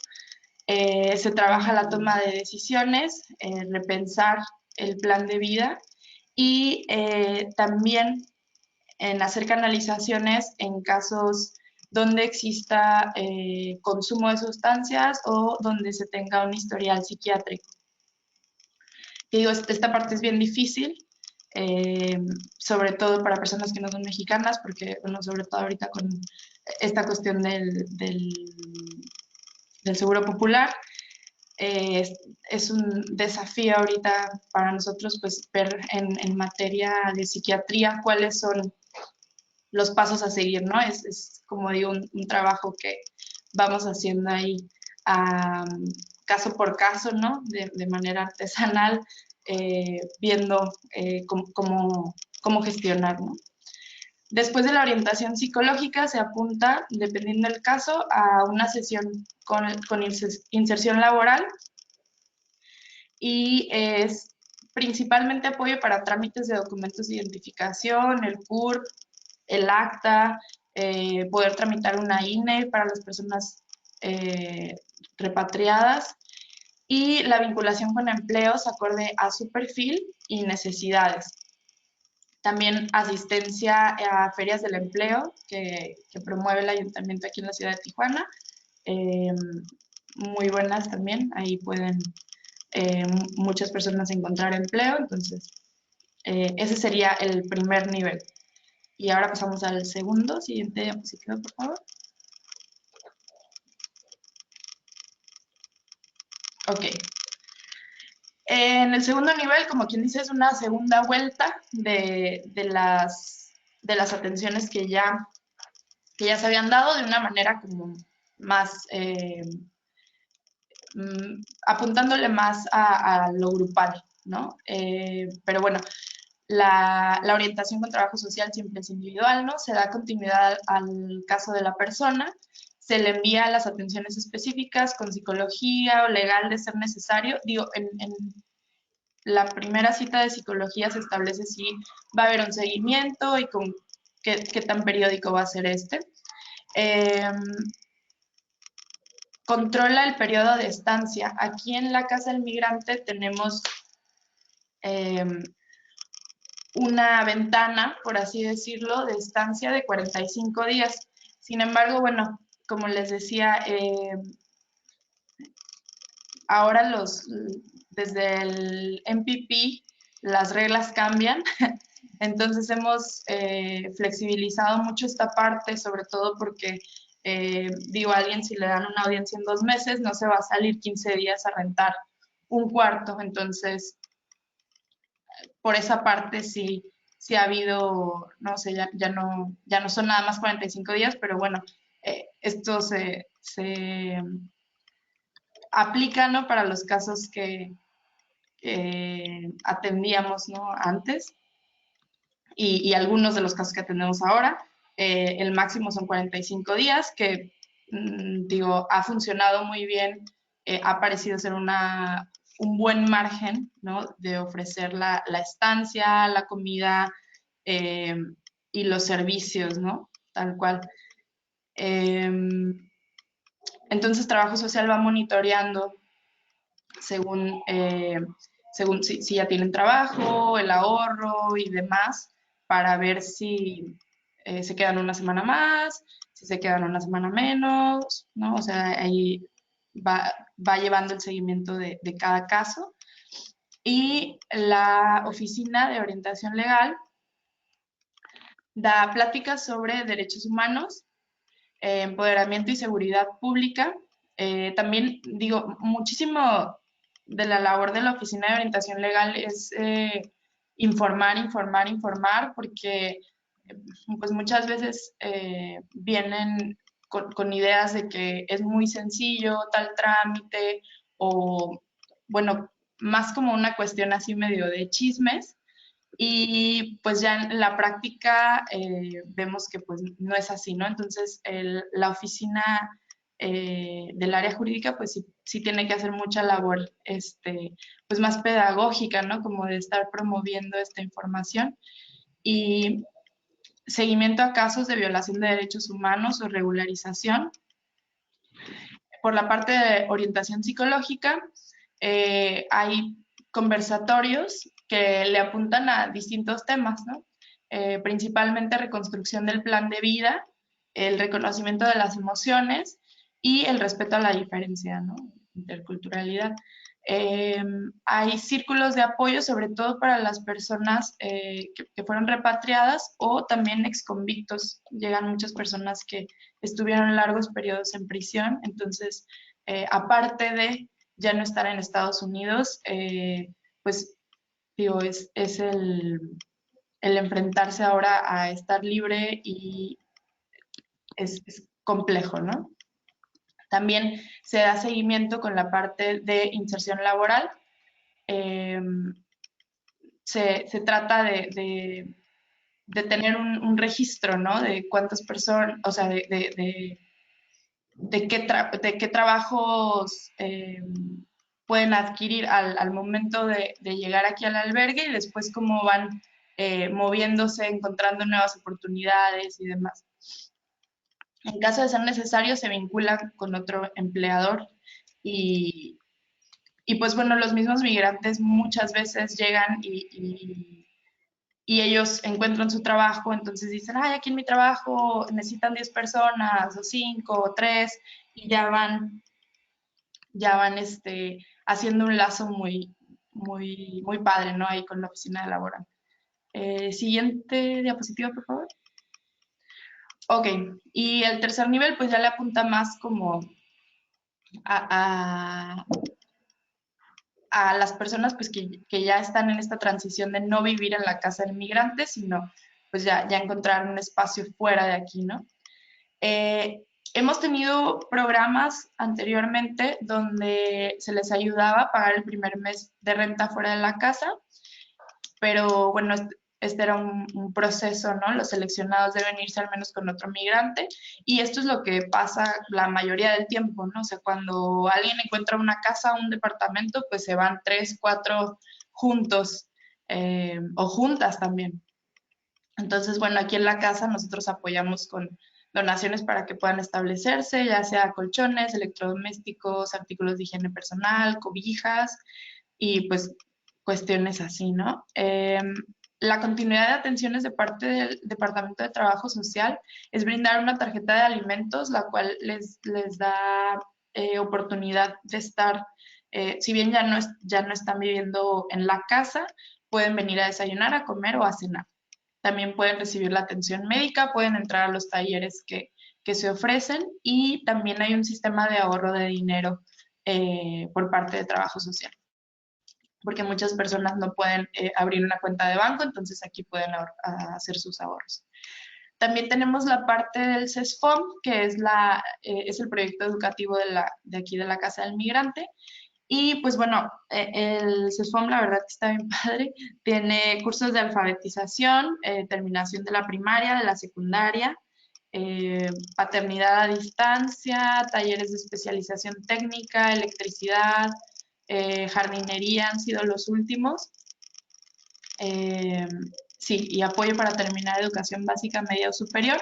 Se trabaja la toma de decisiones, repensar el plan de vida y también en hacer canalizaciones en casos donde exista consumo de sustancias o donde se tenga un historial psiquiátrico. Y digo, esta parte es bien difícil, sobre todo para personas que no son mexicanas, porque, bueno, sobre todo ahorita con esta cuestión del Seguro Popular, es un desafío ahorita para nosotros, pues, ver en materia de psiquiatría cuáles son los pasos a seguir, ¿no? Es como digo, un trabajo que vamos haciendo ahí caso por caso, ¿no? De manera artesanal, viendo cómo gestionar, ¿no? Después de la orientación psicológica se apunta, dependiendo del caso, a una sesión con inserción laboral y es principalmente apoyo para trámites de documentos de identificación, el CURP, el acta, poder tramitar una INE para las personas repatriadas y la vinculación con empleos acorde a su perfil y necesidades. También asistencia a ferias del empleo que promueve el ayuntamiento aquí en la ciudad de Tijuana. Muy buenas también, ahí pueden muchas personas encontrar empleo, entonces ese sería el primer nivel. Y ahora pasamos al segundo, siguiente diapositiva, por favor. Ok. En el segundo nivel, como quien dice, es una segunda vuelta de las atenciones que ya se habían dado de una manera como más, apuntándole más a lo grupal, ¿no? Pero bueno, la orientación con trabajo social siempre es individual, ¿no? Se da continuidad al caso de la persona, se le envía las atenciones específicas con psicología o legal de ser necesario. Digo, en la primera cita de psicología se establece si va a haber un seguimiento y con qué tan periódico va a ser este. Controla el periodo de estancia. Aquí en la Casa del Migrante tenemos una ventana, por así decirlo, de estancia de 45 días. Sin embargo, bueno, como les decía, ahora desde el MPP las reglas cambian, entonces hemos flexibilizado mucho esta parte, sobre todo porque, digo, a alguien si le dan una audiencia en 2 meses, no se va a salir 15 días a rentar un cuarto, entonces por esa parte sí ha habido, no sé, ya no son nada más 45 días, pero bueno, esto se aplica, ¿no? Para los casos que atendíamos, ¿no?, antes y algunos de los casos que atendemos ahora. El máximo son 45 días, que digo, ha funcionado muy bien, ha parecido ser un buen margen, ¿no?, de ofrecer la estancia, la comida y los servicios, ¿no?, tal cual. Entonces, Trabajo Social va monitoreando según si ya tienen trabajo, el ahorro y demás, para ver si se quedan una semana más, si se quedan una semana menos, ¿no? O sea, ahí va llevando el seguimiento de cada caso. Y la Oficina de Orientación Legal da pláticas sobre derechos humanos, empoderamiento y seguridad pública. También, digo, muchísimo de la labor de la Oficina de Orientación Legal es informar, porque pues muchas veces vienen con ideas de que es muy sencillo tal trámite, o bueno, más como una cuestión así medio de chismes, y pues ya en la práctica vemos que pues no es así, ¿no? Entonces la oficina del área jurídica pues sí tiene que hacer mucha labor pues más pedagógica, ¿no? Como de estar promoviendo esta información y seguimiento a casos de violación de derechos humanos o regularización. Por la parte de orientación psicológica, hay conversatorios que le apuntan a distintos temas, ¿no? Principalmente reconstrucción del plan de vida, el reconocimiento de las emociones y el respeto a la diferencia, ¿no? Interculturalidad. Hay círculos de apoyo, sobre todo para las personas que fueron repatriadas o también exconvictos. Llegan muchas personas que estuvieron largos periodos en prisión, entonces, aparte de ya no estar en Estados Unidos, pues digo, es el enfrentarse ahora a estar libre y es complejo, ¿no? También se da seguimiento con la parte de inserción laboral. Se trata de tener un registro, ¿no? De cuántas personas, o sea, de qué trabajos pueden adquirir al momento de llegar aquí al albergue, y después cómo van moviéndose, encontrando nuevas oportunidades y demás. En caso de ser necesario, se vinculan con otro empleador y pues bueno, los mismos migrantes muchas veces llegan y ellos encuentran su trabajo, entonces dicen, ay, aquí en mi trabajo necesitan 10 personas, o 5, o 3, y ya van haciendo un lazo muy, muy, muy padre, ¿no? Ahí con la oficina de laboral. Siguiente diapositiva, por favor. Ok, y el tercer nivel pues ya le apunta más como a las personas pues que ya están en esta transición de no vivir en la casa del migrante, sino pues ya encontrar un espacio fuera de aquí, ¿no? Hemos tenido programas anteriormente donde se les ayudaba a pagar el primer mes de renta fuera de la casa, pero bueno, este era un proceso, ¿no? Los seleccionados deben irse al menos con otro migrante, y esto es lo que pasa la mayoría del tiempo, ¿no? O sea, cuando alguien encuentra una casa o un departamento, pues se van 3, 4 juntos o juntas también. Entonces, bueno, aquí en la casa nosotros apoyamos con donaciones para que puedan establecerse, ya sea colchones, electrodomésticos, artículos de higiene personal, cobijas y pues cuestiones así, ¿no? La continuidad de atenciones de parte del Departamento de Trabajo Social es brindar una tarjeta de alimentos, la cual les da oportunidad de estar, si bien ya no están viviendo en la casa, pueden venir a desayunar, a comer o a cenar. También pueden recibir la atención médica, pueden entrar a los talleres que se ofrecen, y también hay un sistema de ahorro de dinero por parte de Trabajo Social, porque muchas personas no pueden abrir una cuenta de banco, entonces aquí pueden hacer sus ahorros. También tenemos la parte del CESFOM, que es el proyecto educativo de aquí de la Casa del Migrante, Y pues bueno, el CESFOM la verdad que está bien padre. Tiene cursos de alfabetización, terminación de la primaria, de la secundaria, paternidad a distancia, talleres de especialización técnica, electricidad, jardinería han sido los últimos. Sí, y apoyo para terminar educación básica, media o superior.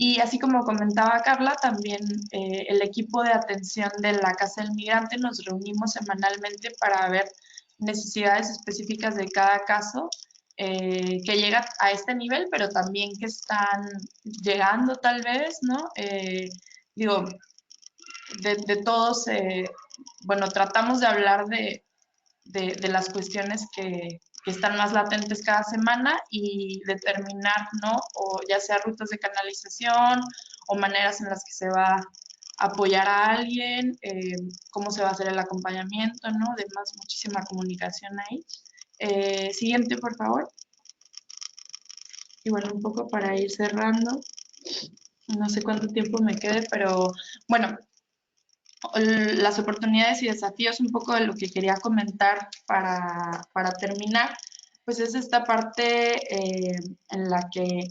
Y así como comentaba Carla, también el equipo de atención de la Casa del Migrante nos reunimos semanalmente para ver necesidades específicas de cada caso que llega a este nivel, pero también que están llegando tal vez, ¿no? Digo, de todos, bueno, tratamos de hablar de las cuestiones que están más latentes cada semana y determinar, ¿no? O ya sea rutas de canalización o maneras en las que se va a apoyar a alguien, cómo se va a hacer el acompañamiento, ¿no? Además, muchísima comunicación ahí. Siguiente, por favor. Y bueno, un poco para ir cerrando. No sé cuánto tiempo me quede, pero bueno, las oportunidades y desafíos, un poco de lo que quería comentar para terminar, pues es esta parte en la que,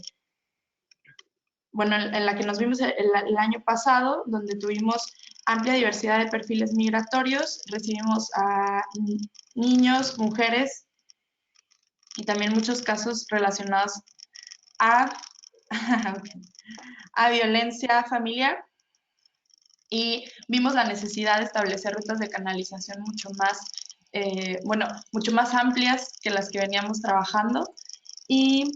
bueno, en la que nos vimos el año pasado, donde tuvimos amplia diversidad de perfiles migratorios, recibimos a niños, mujeres y también muchos casos relacionados a, a violencia familiar. Y vimos la necesidad de establecer rutas de canalización mucho más, bueno, mucho más amplias que las que veníamos trabajando y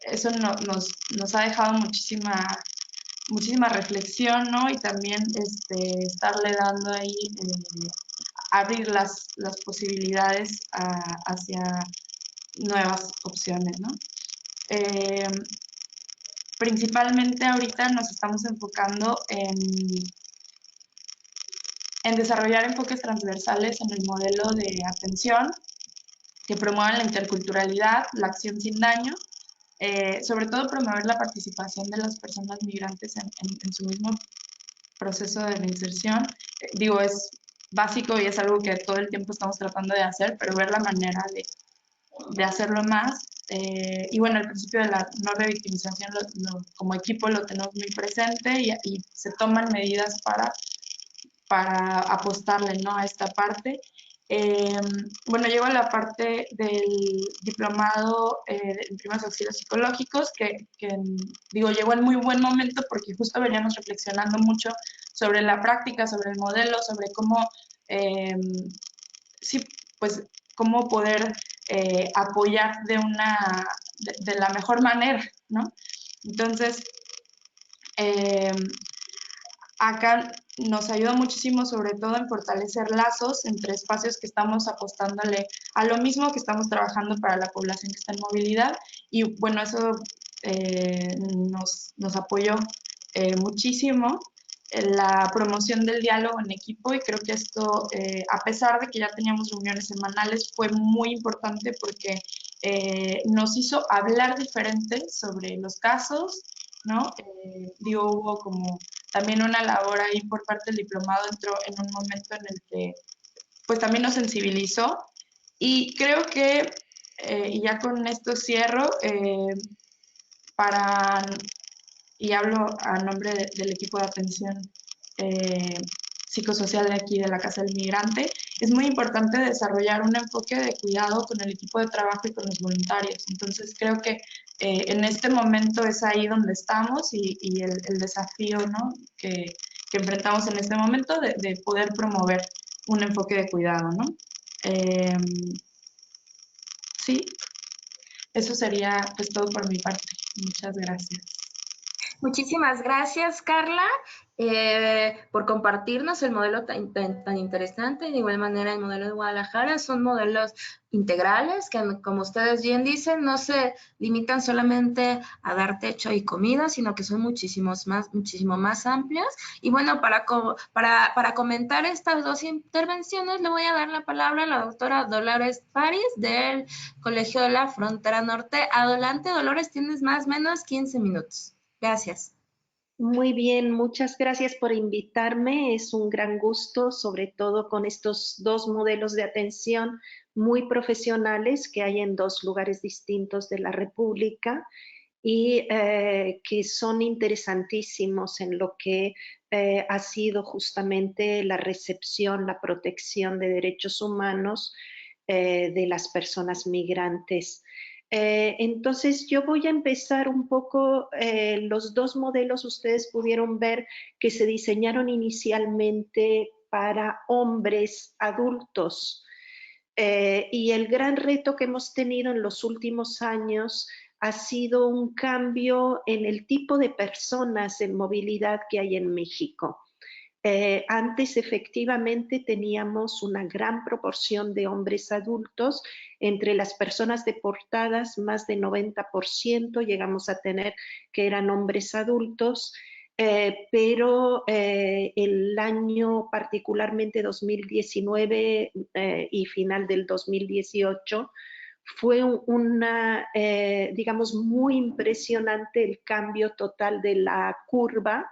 eso nos ha dejado muchísima reflexión, ¿no? Y también estarle dando ahí, abrir las posibilidades hacia nuevas opciones, ¿no? Principalmente ahorita nos estamos enfocando en desarrollar enfoques transversales en el modelo de atención que promuevan la interculturalidad, la acción sin daño, sobre todo promover la participación de las personas migrantes en su mismo proceso de reinserción. Digo, es básico y es algo que todo el tiempo estamos tratando de hacer, pero ver la manera de hacerlo más. Y bueno, el principio de la no revictimización como equipo lo tenemos muy presente y se toman medidas para apostarle, ¿no? A esta parte. Bueno, llego a la parte del diplomado en primeros auxilios psicológicos, que digo, llegó en muy buen momento porque justo veníamos reflexionando mucho sobre la práctica, sobre el modelo, sobre cómo, sí, pues, cómo poder apoyar de la mejor manera, ¿no? Entonces, acá nos ayuda muchísimo, sobre todo en fortalecer lazos entre espacios que estamos apostándole a lo mismo, que estamos trabajando para la población que está en movilidad. Y bueno, eso nos apoyó muchísimo en la promoción del diálogo en equipo, y creo que esto, a pesar de que ya teníamos reuniones semanales, fue muy importante porque nos hizo hablar diferente sobre los casos, ¿no? Digo, hubo como también una labor ahí por parte del diplomado, entró en un momento en el que pues también nos sensibilizó, y creo que, y ya con esto cierro, y hablo a nombre del equipo de atención psicosocial de aquí de la Casa del Migrante, es muy importante desarrollar un enfoque de cuidado con el equipo de trabajo y con los voluntarios. Entonces creo que en este momento es ahí donde estamos y el desafío, ¿no? que enfrentamos en este momento de poder promover un enfoque de cuidado, ¿no? Sí, eso sería pues todo por mi parte. Muchas gracias. Muchísimas gracias, Carla, por compartirnos el modelo tan interesante. De igual manera, el modelo de Guadalajara son modelos integrales que, como ustedes bien dicen, no se limitan solamente a dar techo y comida, sino que son muchísimo más amplios. Y bueno, para comentar estas dos intervenciones, le voy a dar la palabra a la doctora Dolores París del Colegio de la Frontera Norte. Adelante, Dolores, tienes más o menos 15 minutos. Gracias. Muy bien, muchas gracias por invitarme. Es un gran gusto, sobre todo con estos dos modelos de atención muy profesionales que hay en dos lugares distintos de la República y que son interesantísimos en lo que ha sido justamente la recepción, la protección de derechos humanos de las personas migrantes. Entonces yo voy a empezar un poco, los dos modelos ustedes pudieron ver que se diseñaron inicialmente para hombres adultos. Y el gran reto que hemos tenido en los últimos años ha sido un cambio en el tipo de personas en movilidad que hay en México. Antes efectivamente teníamos una gran proporción de hombres adultos. Entre las personas deportadas, más de 90% llegamos a tener que eran hombres adultos, pero el año particularmente 2019 y final del 2018 fue una, digamos, muy impresionante el cambio total de la curva.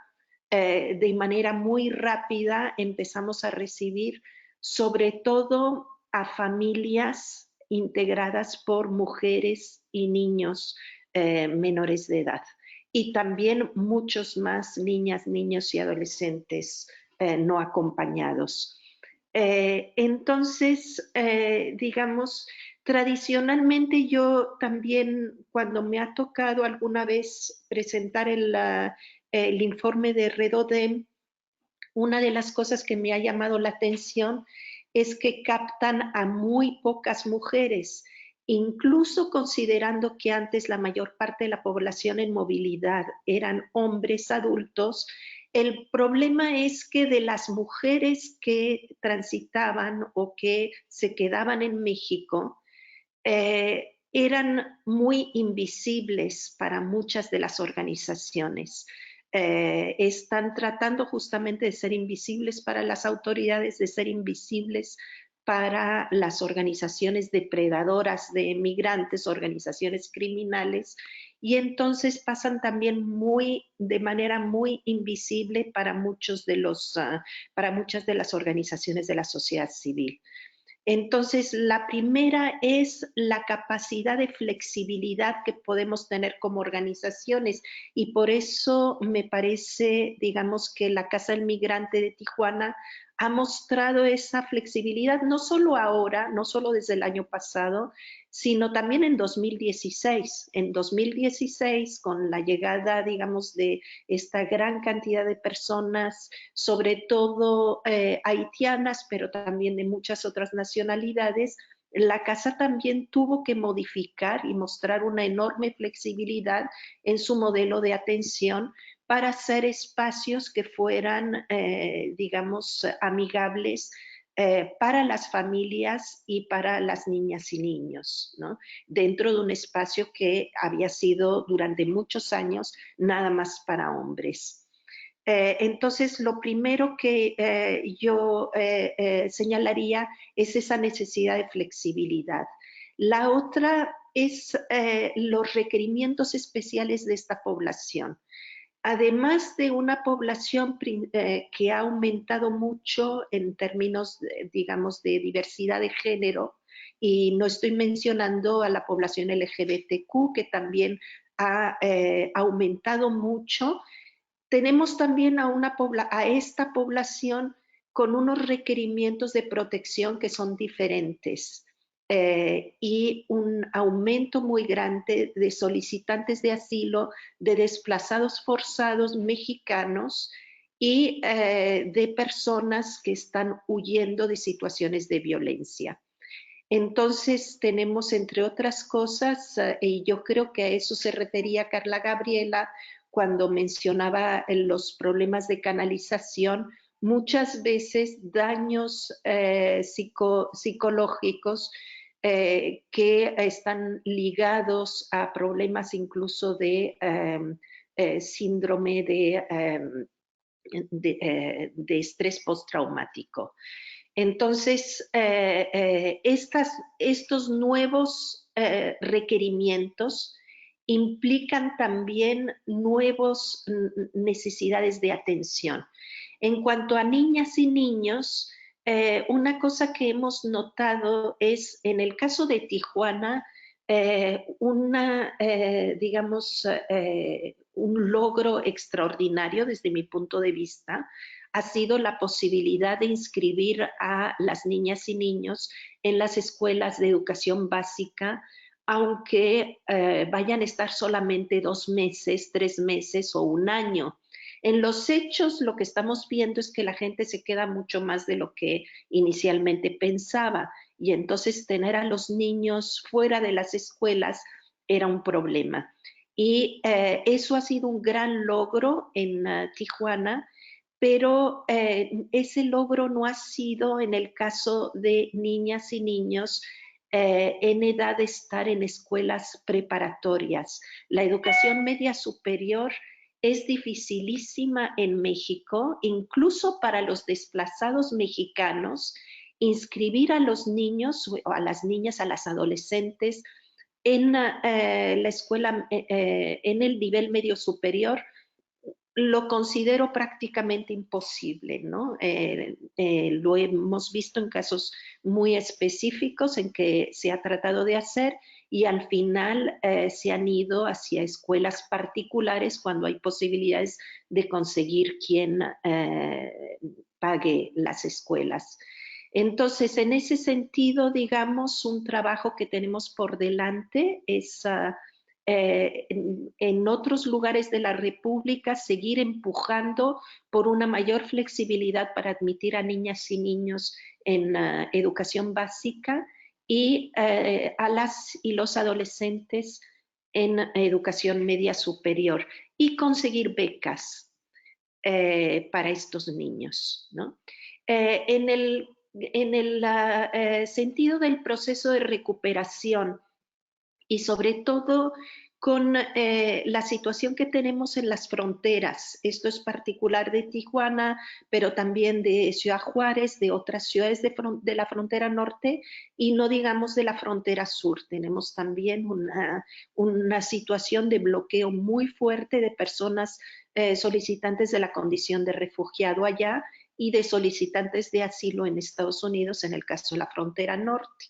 De manera muy rápida empezamos a recibir sobre todo a familias integradas por mujeres y niños menores de edad y también muchos más niñas, niños y adolescentes no acompañados. Entonces, digamos, tradicionalmente yo también cuando me ha tocado alguna vez presentar el informe de Redodem, una de las cosas que me ha llamado la atención es que captan a muy pocas mujeres, incluso considerando que antes la mayor parte de la población en movilidad eran hombres adultos. El problema es que de las mujeres que transitaban o que se quedaban en México, eran muy invisibles para muchas de las organizaciones. Están tratando justamente de ser invisibles para las autoridades, de ser invisibles para las organizaciones depredadoras de migrantes, organizaciones criminales, y entonces pasan también de manera muy invisible para muchas de las organizaciones de la sociedad civil. Entonces, la primera es la capacidad de flexibilidad que podemos tener como organizaciones y por eso me parece, digamos, que la Casa del Migrante de Tijuana ha mostrado esa flexibilidad, no solo ahora, no solo desde el año pasado, sino también en 2016. En 2016, con la llegada, digamos, de esta gran cantidad de personas, sobre todo haitianas, pero también de muchas otras nacionalidades, la casa también tuvo que modificar y mostrar una enorme flexibilidad en su modelo de atención para hacer espacios que fueran, digamos, amigables para las familias y para las niñas y niños, ¿no? Dentro de un espacio que había sido durante muchos años nada más para hombres. Entonces, lo primero que yo señalaría es esa necesidad de flexibilidad. La otra es los requerimientos especiales de esta población. Además de una población que ha aumentado mucho en términos, digamos, de diversidad de género, y no estoy mencionando a la población LGBTQ, que también ha aumentado mucho, tenemos también a esta población con unos requerimientos de protección que son diferentes y un aumento muy grande de solicitantes de asilo, de desplazados forzados mexicanos y de personas que están huyendo de situaciones de violencia. Entonces tenemos, entre otras cosas, y yo creo que a eso se refería Carla Gabriela cuando mencionaba los problemas de canalización, muchas veces daños psicológicos que están ligados a problemas incluso de síndrome de estrés postraumático. Entonces, estos nuevos requerimientos implican también nuevas necesidades de atención. En cuanto a niñas y niños, una cosa que hemos notado es, en el caso de Tijuana, un logro extraordinario desde mi punto de vista ha sido la posibilidad de inscribir a las niñas y niños en las escuelas de educación básica, aunque vayan a estar solamente 2 meses, 3 meses o 1 año. En los hechos, lo que estamos viendo es que la gente se queda mucho más de lo que inicialmente pensaba, y entonces tener a los niños fuera de las escuelas era un problema. Y eso ha sido un gran logro en Tijuana, pero ese logro no ha sido en el caso de niñas y niños en edad de estar en escuelas preparatorias. La educación media superior es dificilísima en México, incluso para los desplazados mexicanos. Inscribir a los niños, o a las niñas, a las adolescentes en la escuela, en el nivel medio superior, lo considero prácticamente imposible, ¿no? Lo hemos visto en casos muy específicos en que se ha tratado de hacer, y al final se han ido hacia escuelas particulares cuando hay posibilidades de conseguir quien pague las escuelas. Entonces, en ese sentido, digamos, un trabajo que tenemos por delante es en otros lugares de la República seguir empujando por una mayor flexibilidad para admitir a niñas y niños en educación básica, y a las y los adolescentes en educación media superior, y conseguir becas para estos niños, ¿no? En el sentido del proceso de recuperación, y sobre todo con la situación que tenemos en las fronteras. Esto es particular de Tijuana, pero también de Ciudad Juárez, de otras ciudades de la frontera norte, y no digamos de la frontera sur. Tenemos también una situación de bloqueo muy fuerte de personas solicitantes de la condición de refugiado allá, y de solicitantes de asilo en Estados Unidos, en el caso de la frontera norte.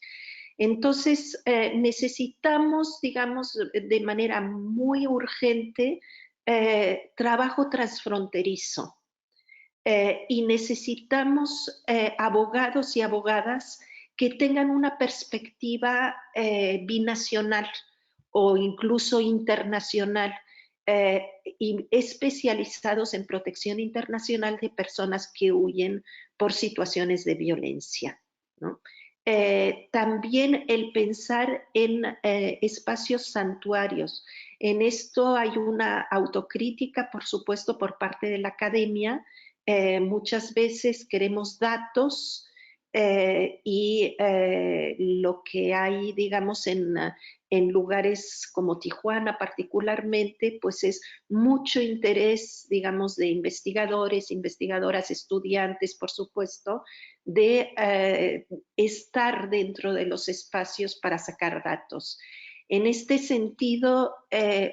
Entonces, necesitamos, digamos, de manera muy urgente, trabajo transfronterizo, y necesitamos abogados y abogadas que tengan una perspectiva binacional o incluso internacional, y especializados en protección internacional de personas que huyen por situaciones de violencia, ¿no? También el pensar en espacios santuarios. En esto hay una autocrítica, por supuesto, por parte de la academia. Muchas veces queremos datos y lo que hay, digamos, en lugares como Tijuana particularmente, pues es mucho interés, digamos, de investigadores, investigadoras, estudiantes, por supuesto, de estar dentro de los espacios para sacar datos. En este sentido,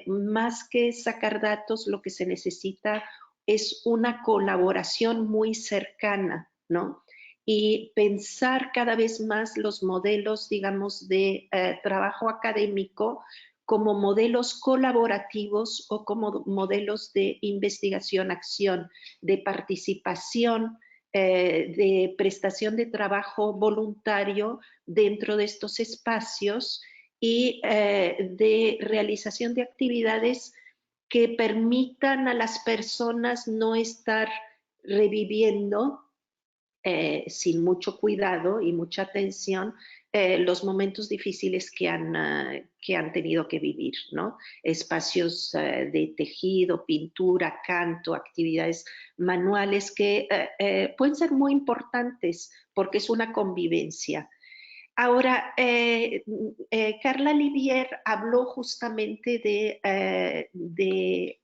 más que sacar datos, lo que se necesita es una colaboración muy cercana, ¿no? Y pensar cada vez más los modelos, digamos, de trabajo académico como modelos colaborativos o como modelos de investigación-acción, de participación, de prestación de trabajo voluntario dentro de estos espacios, y de realización de actividades que permitan a las personas no estar reviviendo sin mucho cuidado y mucha atención los momentos difíciles que han tenido que vivir, ¿no? Espacios de tejido, pintura, canto, actividades manuales que pueden ser muy importantes porque es una convivencia. Ahora, Carla Livier habló justamente de,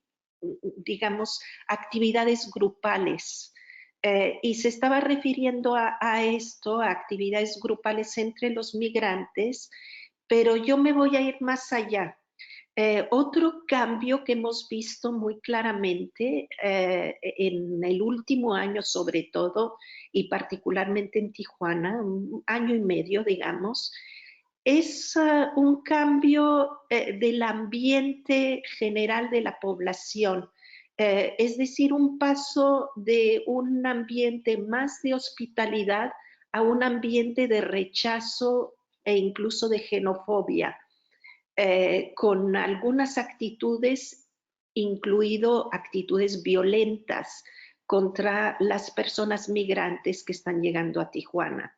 digamos, actividades grupales. Y se estaba refiriendo a esto, a actividades grupales entre los migrantes, pero yo me voy a ir más allá. Otro cambio que hemos visto muy claramente en el último año sobre todo, y particularmente en Tijuana, un año y medio, digamos, es un cambio del ambiente general de la población. Es decir, un paso de un ambiente más de hospitalidad a un ambiente de rechazo e incluso de xenofobia. Con algunas actitudes, incluido actitudes violentas contra las personas migrantes que están llegando a Tijuana.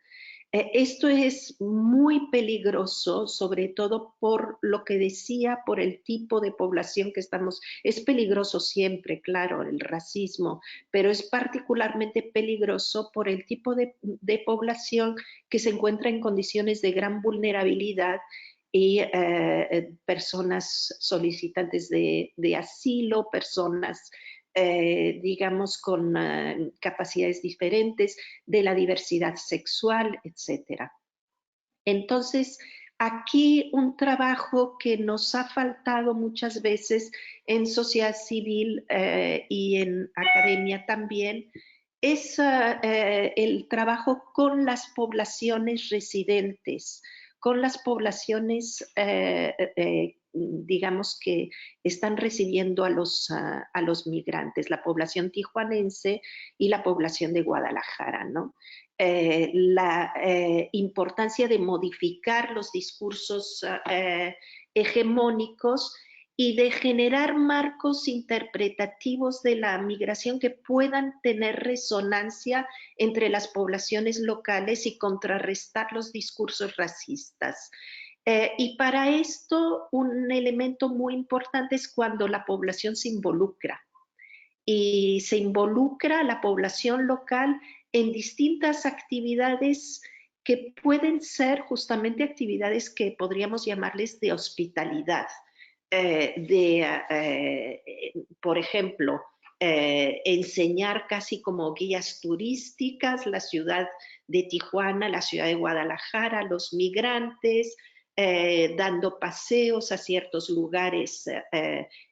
Esto es muy peligroso, sobre todo por lo que decía, por el tipo de población que estamos. Es peligroso siempre, claro, el racismo, pero es particularmente peligroso por el tipo de población que se encuentra en condiciones de gran vulnerabilidad y personas solicitantes de asilo, personas, digamos, con capacidades diferentes, de la diversidad sexual, etc. Entonces, aquí un trabajo que nos ha faltado muchas veces en sociedad civil y en academia también, es el trabajo con las poblaciones residentes, con las poblaciones, digamos, que están recibiendo a los migrantes, la población tijuanense y la población de Guadalajara, ¿no? La importancia de modificar los discursos hegemónicos y de generar marcos interpretativos de la migración que puedan tener resonancia entre las poblaciones locales y contrarrestar los discursos racistas. Y para esto un elemento muy importante es cuando la población se involucra. Y se involucra a la población local en distintas actividades que pueden ser justamente actividades que podríamos llamarles de hospitalidad. Por ejemplo, enseñar casi como guías turísticas la ciudad de Tijuana, la ciudad de Guadalajara, a los migrantes, dando paseos a ciertos lugares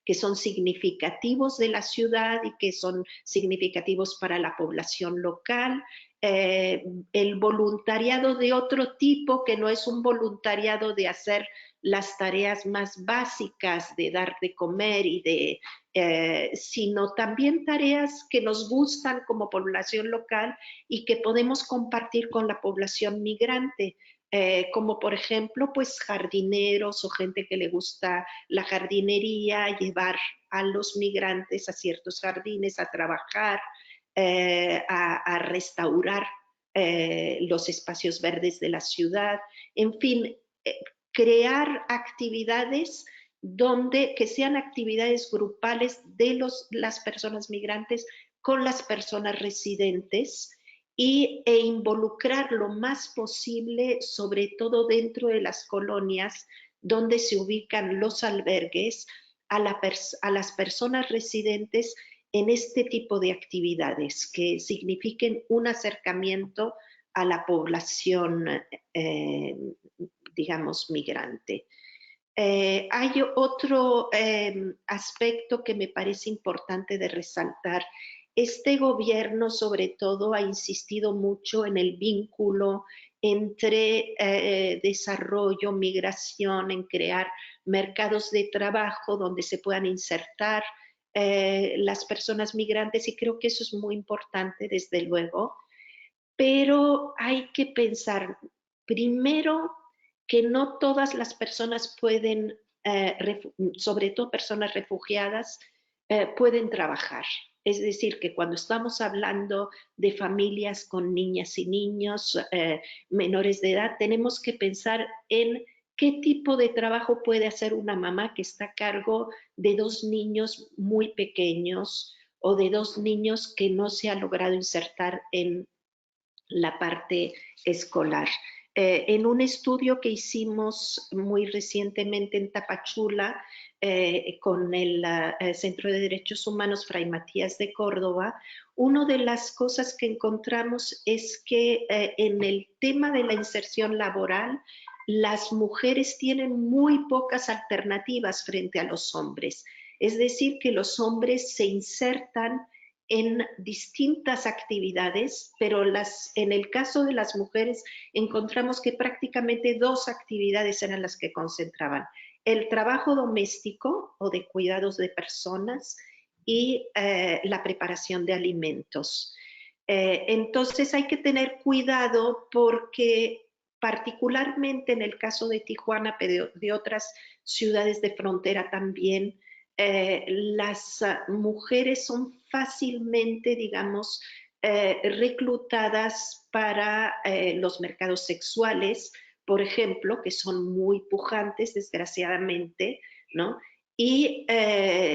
que son significativos de la ciudad y que son significativos para la población local. El voluntariado de otro tipo, que no es un voluntariado de hacer las tareas más básicas de dar de comer y sino también tareas que nos gustan como población local y que podemos compartir con la población migrante. Como por ejemplo, pues jardineros o gente que le gusta la jardinería, llevar a los migrantes a ciertos jardines a trabajar, a restaurar los espacios verdes de la ciudad, en fin, crear actividades que sean actividades grupales de las personas migrantes con las personas residentes e involucrar lo más posible, sobre todo dentro de las colonias donde se ubican los albergues, a las personas residentes en este tipo de actividades que signifiquen un acercamiento a la población, digamos, migrante. Hay otro aspecto que me parece importante de resaltar. Este gobierno, sobre todo, ha insistido mucho en el vínculo entre desarrollo, migración, en crear mercados de trabajo donde se puedan insertar las personas migrantes, y creo que eso es muy importante, desde luego, pero hay que pensar primero que no todas las personas pueden, sobre todo personas refugiadas, pueden trabajar. Es decir, que cuando estamos hablando de familias con niñas y niños menores de edad, tenemos que pensar en qué tipo de trabajo puede hacer una mamá que está a cargo de 2 niños muy pequeños o de 2 niños que no se ha logrado insertar en la parte escolar. En un estudio que hicimos muy recientemente en Tapachula con el Centro de Derechos Humanos Fray Matías de Córdoba, una de las cosas que encontramos es que en el tema de la inserción laboral, las mujeres tienen muy pocas alternativas frente a los hombres. Es decir, que los hombres se insertan en distintas actividades, pero en el caso de las mujeres encontramos que prácticamente 2 actividades eran las que concentraban: el trabajo doméstico o de cuidados de personas y la preparación de alimentos. Entonces hay que tener cuidado porque particularmente en el caso de Tijuana, pero de otras ciudades de frontera también, las mujeres son fácilmente, digamos, reclutadas para los mercados sexuales, por ejemplo, que son muy pujantes, desgraciadamente, ¿no? Y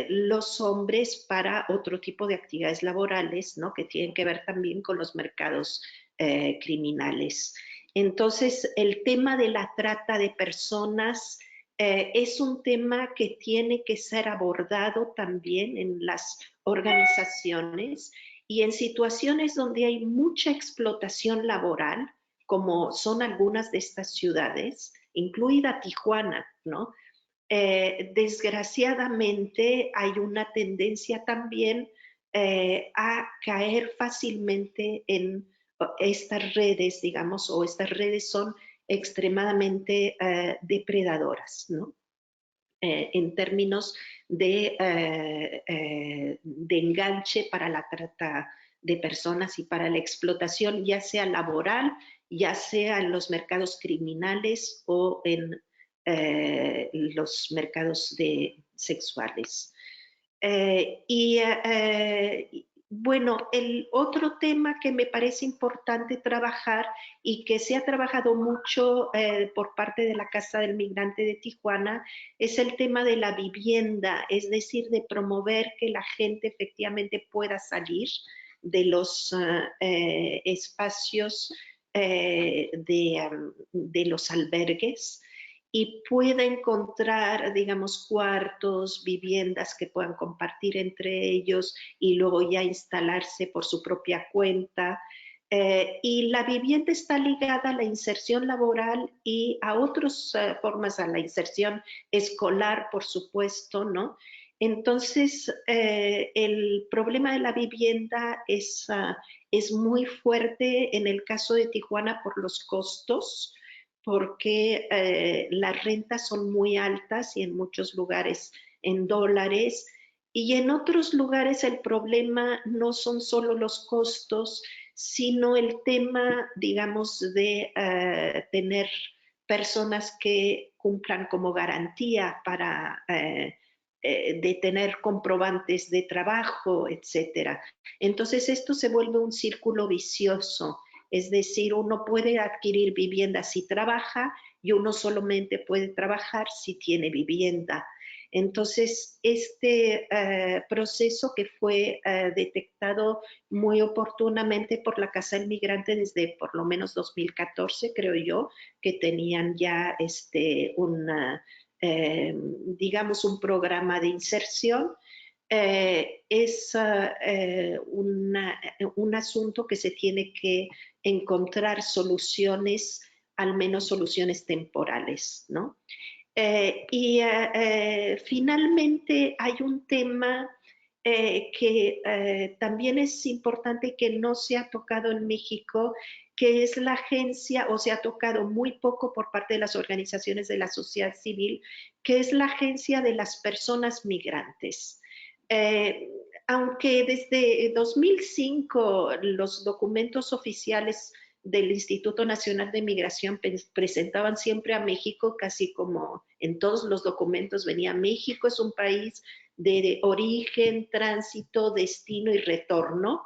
los hombres para otro tipo de actividades laborales, ¿no? Que tienen que ver también con los mercados criminales. Entonces, el tema de la trata de personas es un tema que tiene que ser abordado también en las organizaciones y en situaciones donde hay mucha explotación laboral, como son algunas de estas ciudades, incluida Tijuana, ¿no? Desgraciadamente hay una tendencia también a caer fácilmente en estas redes, digamos, o estas redes son extremadamente depredadoras, ¿no? En términos de enganche para la trata de personas y para la explotación, ya sea laboral, ya sea en los mercados criminales o en los mercados sexuales. Bueno, el otro tema que me parece importante trabajar y que se ha trabajado mucho por parte de la Casa del Migrante de Tijuana es el tema de la vivienda, es decir, de promover que la gente efectivamente pueda salir de los espacios de los albergues y pueda encontrar, digamos, cuartos, viviendas que puedan compartir entre ellos y luego ya instalarse por su propia cuenta. Y la vivienda está ligada a la inserción laboral y a otras formas, a la inserción escolar, por supuesto, ¿no? Entonces, el problema de la vivienda es muy fuerte en el caso de Tijuana por los costos, porque las rentas son muy altas y en muchos lugares en dólares, y en otros lugares el problema no son solo los costos, sino el tema, digamos, de tener personas que cumplan como garantía para de tener comprobantes de trabajo, etcétera. Entonces esto se vuelve un círculo vicioso. Es decir, uno puede adquirir vivienda si trabaja y uno solamente puede trabajar si tiene vivienda. Entonces, este proceso que fue detectado muy oportunamente por la Casa del Migrante desde por lo menos 2014, creo yo, que tenían ya digamos, un programa de inserción, es un asunto que se tiene que encontrar soluciones, al menos soluciones temporales, ¿no? Finalmente hay un tema que también es importante y que no se ha tocado en México, que es la agencia, o se ha tocado muy poco por parte de las organizaciones de la sociedad civil, que es la Agencia de las Personas Migrantes. Aunque desde 2005 los documentos oficiales del Instituto Nacional de Migración presentaban siempre a México, casi como en todos los documentos venía: México es un país de origen, tránsito, destino y retorno.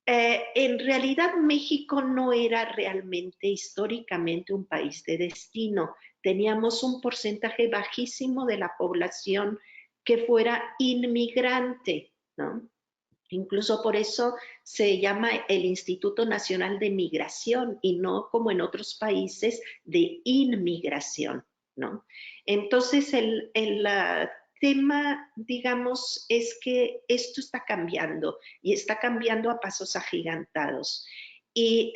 En realidad México no era realmente históricamente un país de destino. Teníamos un porcentaje bajísimo de la población que fuera inmigrante, ¿no? Incluso por eso se llama el Instituto Nacional de Migración y no como en otros países de inmigración, ¿no? Entonces el tema, digamos, es que esto está cambiando y está cambiando a pasos agigantados. Y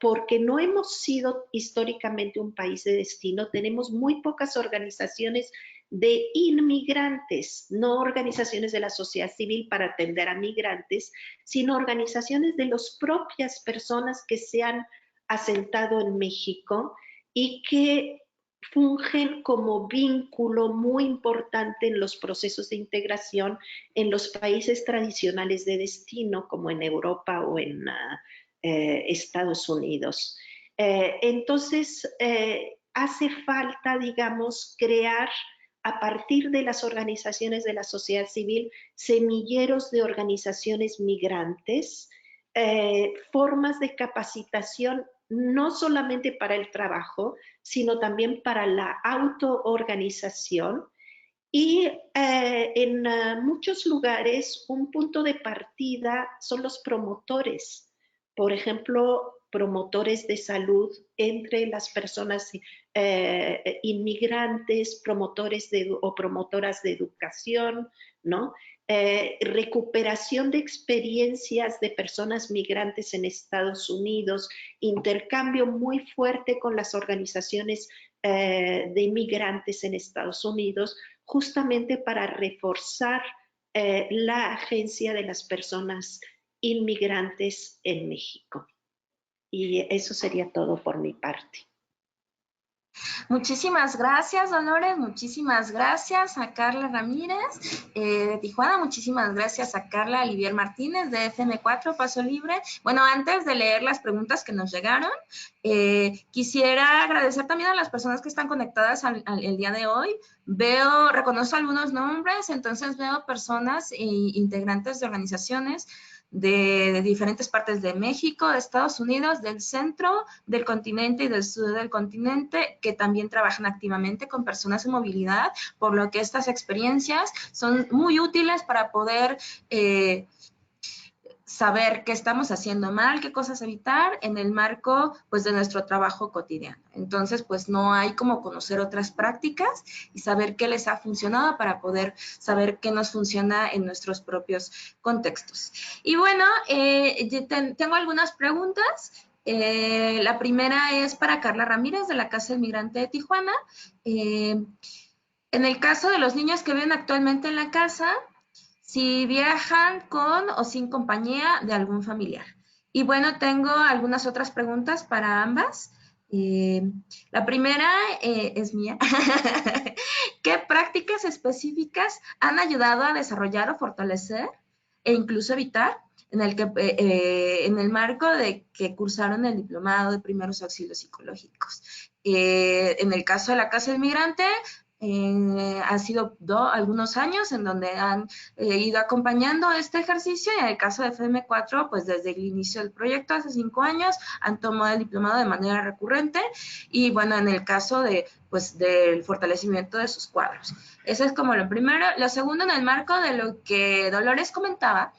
porque no hemos sido históricamente un país de destino, tenemos muy pocas organizaciones de inmigrantes, no organizaciones de la sociedad civil para atender a migrantes, sino organizaciones de las propias personas que se han asentado en México y que fungen como vínculo muy importante en los procesos de integración en los países tradicionales de destino, como en Europa o en Estados Unidos. Entonces, hace falta, digamos, crear a partir de las organizaciones de la sociedad civil semilleros de organizaciones migrantes, formas de capacitación no solamente para el trabajo, sino también para la autoorganización. Y en muchos lugares un punto de partida son los promotores. Por ejemplo, promotores de salud entre las personas inmigrantes, promotores o promotoras de educación, ¿no? Recuperación de experiencias de personas migrantes en Estados Unidos, intercambio muy fuerte con las organizaciones de inmigrantes en Estados Unidos, justamente para reforzar la agencia de las personas inmigrantes en México. Y eso sería todo por mi parte. Muchísimas gracias, Dolores, muchísimas gracias a Carla Ramírez de Tijuana, muchísimas gracias a Carla Olivier Martínez de FM4 Paso Libre. Bueno, antes de leer las preguntas que nos llegaron, quisiera agradecer también a las personas que están conectadas el día de hoy. Reconozco algunos nombres, entonces veo personas integrantes de organizaciones de diferentes partes de México, de Estados Unidos, del centro del continente y del sur del continente, que también trabajan activamente con personas en movilidad, por lo que estas experiencias son muy útiles para poder saber qué estamos haciendo mal, qué cosas evitar en el marco, pues, de nuestro trabajo cotidiano. Entonces, pues, no hay como conocer otras prácticas y saber qué les ha funcionado para poder saber qué nos funciona en nuestros propios contextos. Y bueno, tengo algunas preguntas. La primera es para Carla Ramírez de la Casa del Migrante de Tijuana. En el caso de los niños que viven actualmente en la casa, si viajan con o sin compañía de algún familiar. Y bueno, tengo algunas otras preguntas para ambas. La primera es mía. ¿Qué prácticas específicas han ayudado a desarrollar o fortalecer e incluso evitar en el marco de que cursaron el diplomado de primeros auxilios psicológicos? En el caso de la Casa del Migrante, ha sido algunos años en donde han ido acompañando este ejercicio, y en el caso de FM4, pues desde el inicio del proyecto, hace 5 años, han tomado el diplomado de manera recurrente, y bueno, en el caso del fortalecimiento de sus cuadros. Eso es como lo primero. Lo segundo, en el marco de lo que Dolores comentaba,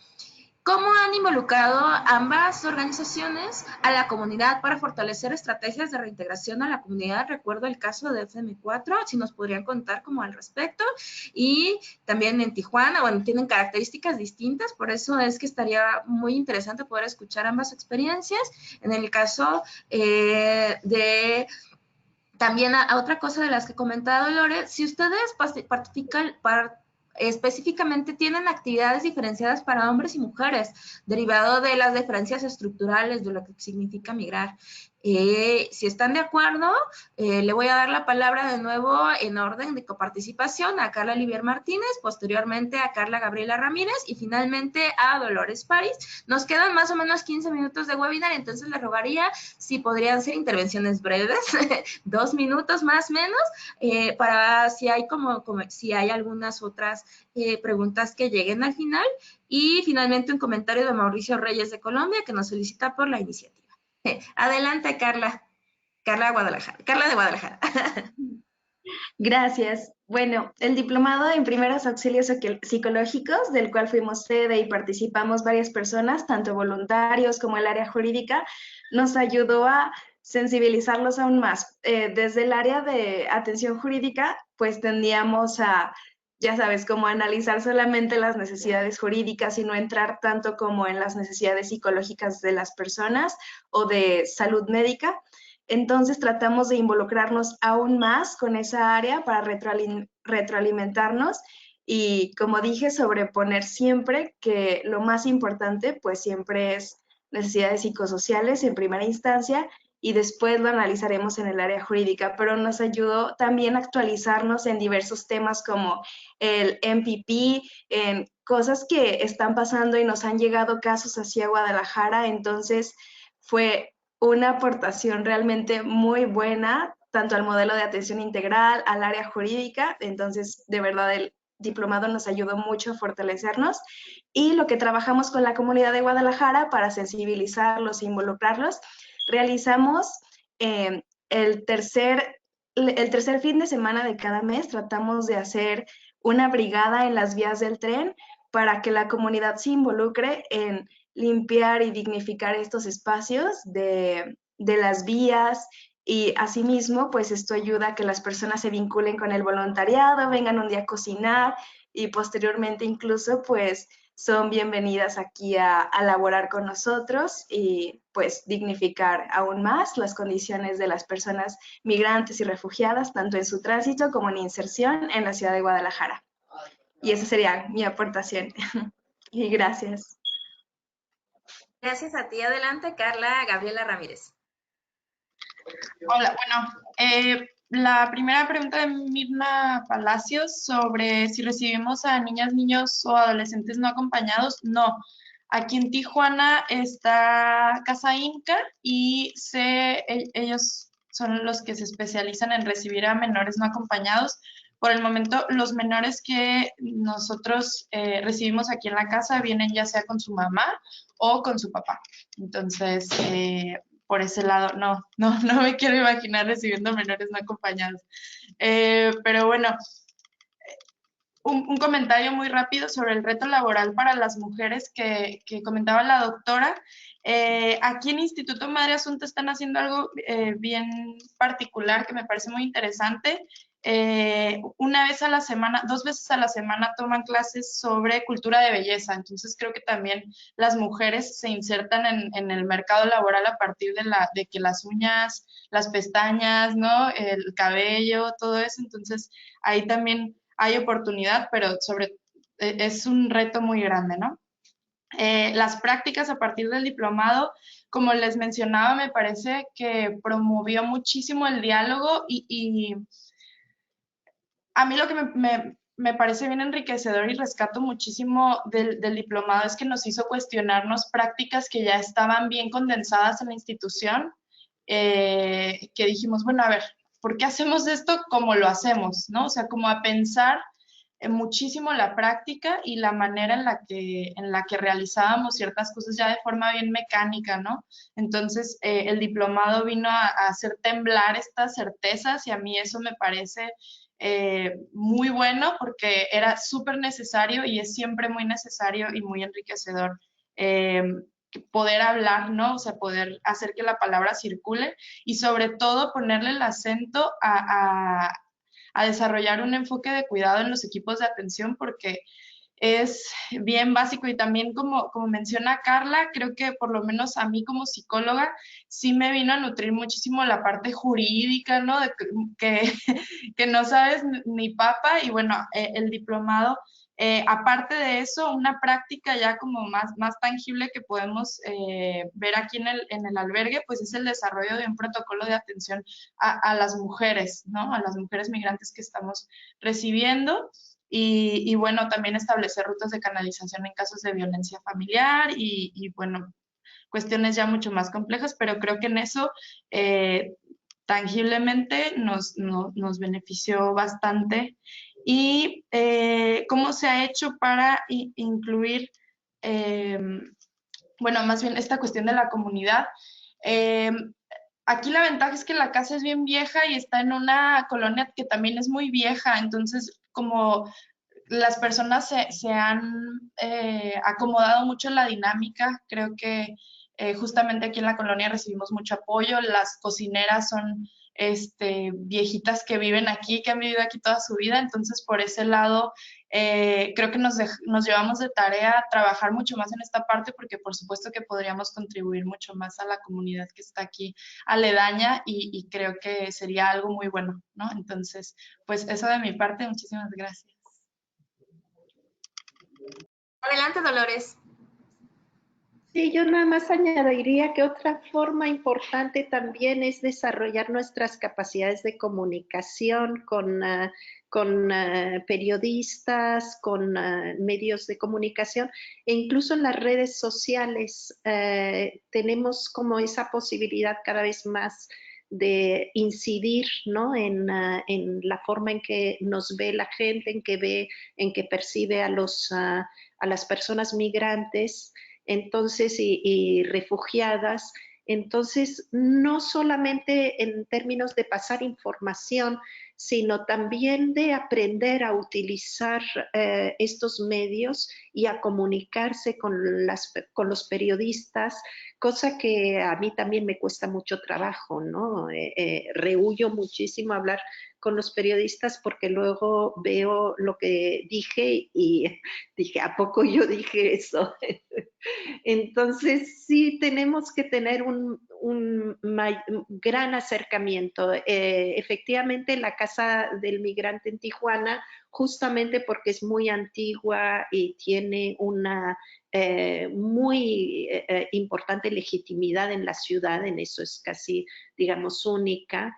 ¿cómo han involucrado ambas organizaciones a la comunidad para fortalecer estrategias de reintegración a la comunidad? Recuerdo el caso de FM4, si nos podrían contar como al respecto. Y también en Tijuana, bueno, tienen características distintas, por eso es que estaría muy interesante poder escuchar ambas experiencias. En el caso también a otra cosa de las que comentaba Dolores, si ustedes específicamente tienen actividades diferenciadas para hombres y mujeres, derivado de las diferencias estructurales de lo que significa migrar. Si están de acuerdo, le voy a dar la palabra de nuevo en orden de coparticipación a Carla Olivier Martínez, posteriormente a Carla Gabriela Ramírez y finalmente a Dolores París. Nos quedan más o menos 15 minutos de webinar, entonces le rogaría si podrían ser intervenciones breves, 2 minutos más o menos, para si hay si hay algunas otras preguntas que lleguen al final. Y finalmente un comentario de Mauricio Reyes de Colombia, que nos felicita por la iniciativa. Adelante, Carla. Carla de Guadalajara. Gracias. Bueno, el diplomado en primeros auxilios psicológicos, del cual fuimos sede y participamos varias personas, tanto voluntarios como el área jurídica, nos ayudó a sensibilizarlos aún más. Desde el área de atención jurídica, pues tendíamos a ya sabes, como analizar solamente las necesidades jurídicas y no entrar tanto como en las necesidades psicológicas de las personas o de salud médica. Entonces tratamos de involucrarnos aún más con esa área para retroalimentarnos y, como dije, sobreponer siempre que lo más importante pues siempre es necesidades psicosociales en primera instancia y después lo analizaremos en el área jurídica, pero nos ayudó también a actualizarnos en diversos temas como el MPP, en cosas que están pasando y nos han llegado casos hacia Guadalajara, entonces fue una aportación realmente muy buena, tanto al modelo de atención integral, al área jurídica, entonces de verdad el diplomado nos ayudó mucho a fortalecernos y lo que trabajamos con la comunidad de Guadalajara para sensibilizarlos e involucrarlos, realizamos el tercer fin de semana de cada mes, tratamos de hacer una brigada en las vías del tren para que la comunidad se involucre en limpiar y dignificar estos espacios de las vías y asimismo, pues esto ayuda a que las personas se vinculen con el voluntariado, vengan un día a cocinar y posteriormente incluso pues son bienvenidas aquí a laborar con nosotros y pues dignificar aún más las condiciones de las personas migrantes y refugiadas, tanto en su tránsito como en inserción en la ciudad de Guadalajara. Y esa sería mi aportación. Y gracias. Gracias a ti. Adelante, Carla Gabriela Ramírez. Hola, bueno, la primera pregunta de Mirna Palacios sobre si recibimos a niñas, niños o adolescentes no acompañados, no. Aquí en Tijuana está Casa Inca y ellos son los que se especializan en recibir a menores no acompañados. Por el momento, los menores que nosotros recibimos aquí en la casa vienen ya sea con su mamá o con su papá. Entonces, por ese lado, no me quiero imaginar recibiendo menores no acompañados. Pero bueno, un comentario muy rápido sobre el reto laboral para las mujeres que comentaba la doctora. Aquí en Instituto Madre Asunta están haciendo algo bien particular que me parece muy interesante. Una vez a la semana, 2 veces a la semana toman clases sobre cultura de belleza. Entonces creo que también las mujeres se insertan en el mercado laboral a partir de que las uñas, las pestañas, ¿no? El cabello, todo eso. Entonces ahí también hay oportunidad, pero es un reto muy grande, ¿no? Las prácticas a partir del diplomado, como les mencionaba, me parece que promovió muchísimo el diálogo y a mí lo que me parece bien enriquecedor y rescato muchísimo del diplomado es que nos hizo cuestionarnos prácticas que ya estaban bien condensadas en la institución, que dijimos, bueno, a ver, ¿por qué hacemos esto como lo hacemos? ¿No? O sea, como a pensar muchísimo la práctica y la manera en la que realizábamos ciertas cosas ya de forma bien mecánica, ¿no? Entonces, el diplomado vino a hacer temblar estas certezas y a mí eso me parece muy bueno porque era súper necesario y es siempre muy necesario y muy enriquecedor poder hablar, ¿no? O sea, poder hacer que la palabra circule y sobre todo ponerle el acento a desarrollar un enfoque de cuidado en los equipos de atención porque es bien básico y también como menciona Carla, creo que por lo menos a mí como psicóloga sí me vino a nutrir muchísimo la parte jurídica, ¿no? De que no sabes ni papa y bueno, el diplomado, aparte de eso, una práctica ya como más tangible que podemos ver aquí en el albergue, pues es el desarrollo de un protocolo de atención a las mujeres, ¿no? A las mujeres migrantes que estamos recibiendo. Y bueno, también establecer rutas de canalización en casos de violencia familiar y bueno, cuestiones ya mucho más complejas, pero creo que en eso tangiblemente nos benefició bastante. Y cómo se ha hecho para incluir, bueno, más bien esta cuestión de la comunidad. Aquí la ventaja es que la casa es bien vieja y está en una colonia que también es muy vieja, entonces como las personas se han acomodado mucho en la dinámica, creo que justamente aquí en la colonia recibimos mucho apoyo, las cocineras son viejitas que viven aquí, que han vivido aquí toda su vida. Entonces, por ese lado, creo que nos llevamos de tarea trabajar mucho más en esta parte, porque por supuesto que podríamos contribuir mucho más a la comunidad que está aquí aledaña, y creo que sería algo muy bueno, ¿no? Entonces, pues eso de mi parte, muchísimas gracias. Adelante, Dolores. Sí, yo nada más añadiría que otra forma importante también es desarrollar nuestras capacidades de comunicación con periodistas, con medios de comunicación, e incluso en las redes sociales tenemos como esa posibilidad cada vez más de incidir, ¿no? en la forma en que nos ve la gente, en que percibe a las personas migrantes, entonces, y refugiadas. Entonces, no solamente en términos de pasar información, sino también de aprender a utilizar estos medios y a comunicarse con los periodistas, cosa que a mí también me cuesta mucho trabajo, ¿no? Rehuyo muchísimo hablar con los periodistas porque luego veo lo que dije y dije, ¿a poco yo dije eso? Entonces, sí tenemos que tener un gran acercamiento. Efectivamente, la Casa del Migrante en Tijuana, justamente porque es muy antigua y tiene una muy importante legitimidad en la ciudad, en eso es casi, digamos, única,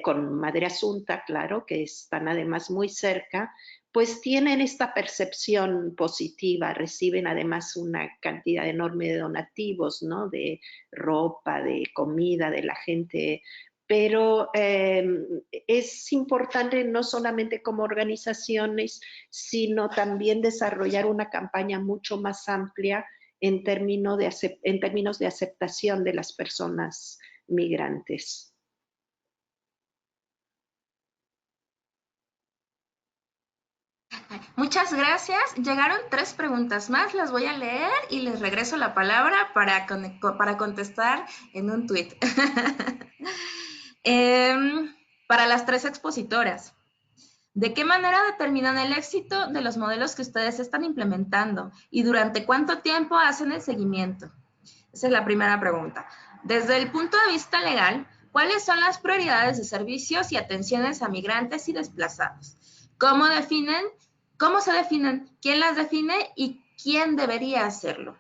con Madre Asunta, claro, que están además muy cerca, pues tienen esta percepción positiva, reciben además una cantidad enorme de donativos, ¿no? De ropa, de comida, de la gente, pero es importante no solamente como organizaciones, sino también desarrollar una campaña mucho más amplia en términos de aceptación de las personas migrantes. Muchas gracias. Llegaron 3 preguntas más, las voy a leer y les regreso la palabra para contestar en un tuit. Para las 3 expositoras, ¿de qué manera determinan el éxito de los modelos que ustedes están implementando y durante cuánto tiempo hacen el seguimiento? Esa es la primera pregunta. Desde el punto de vista legal, ¿cuáles son las prioridades de servicios y atenciones a migrantes y desplazados? ¿Cómo se definen? ¿Quién las define y quién debería hacerlo?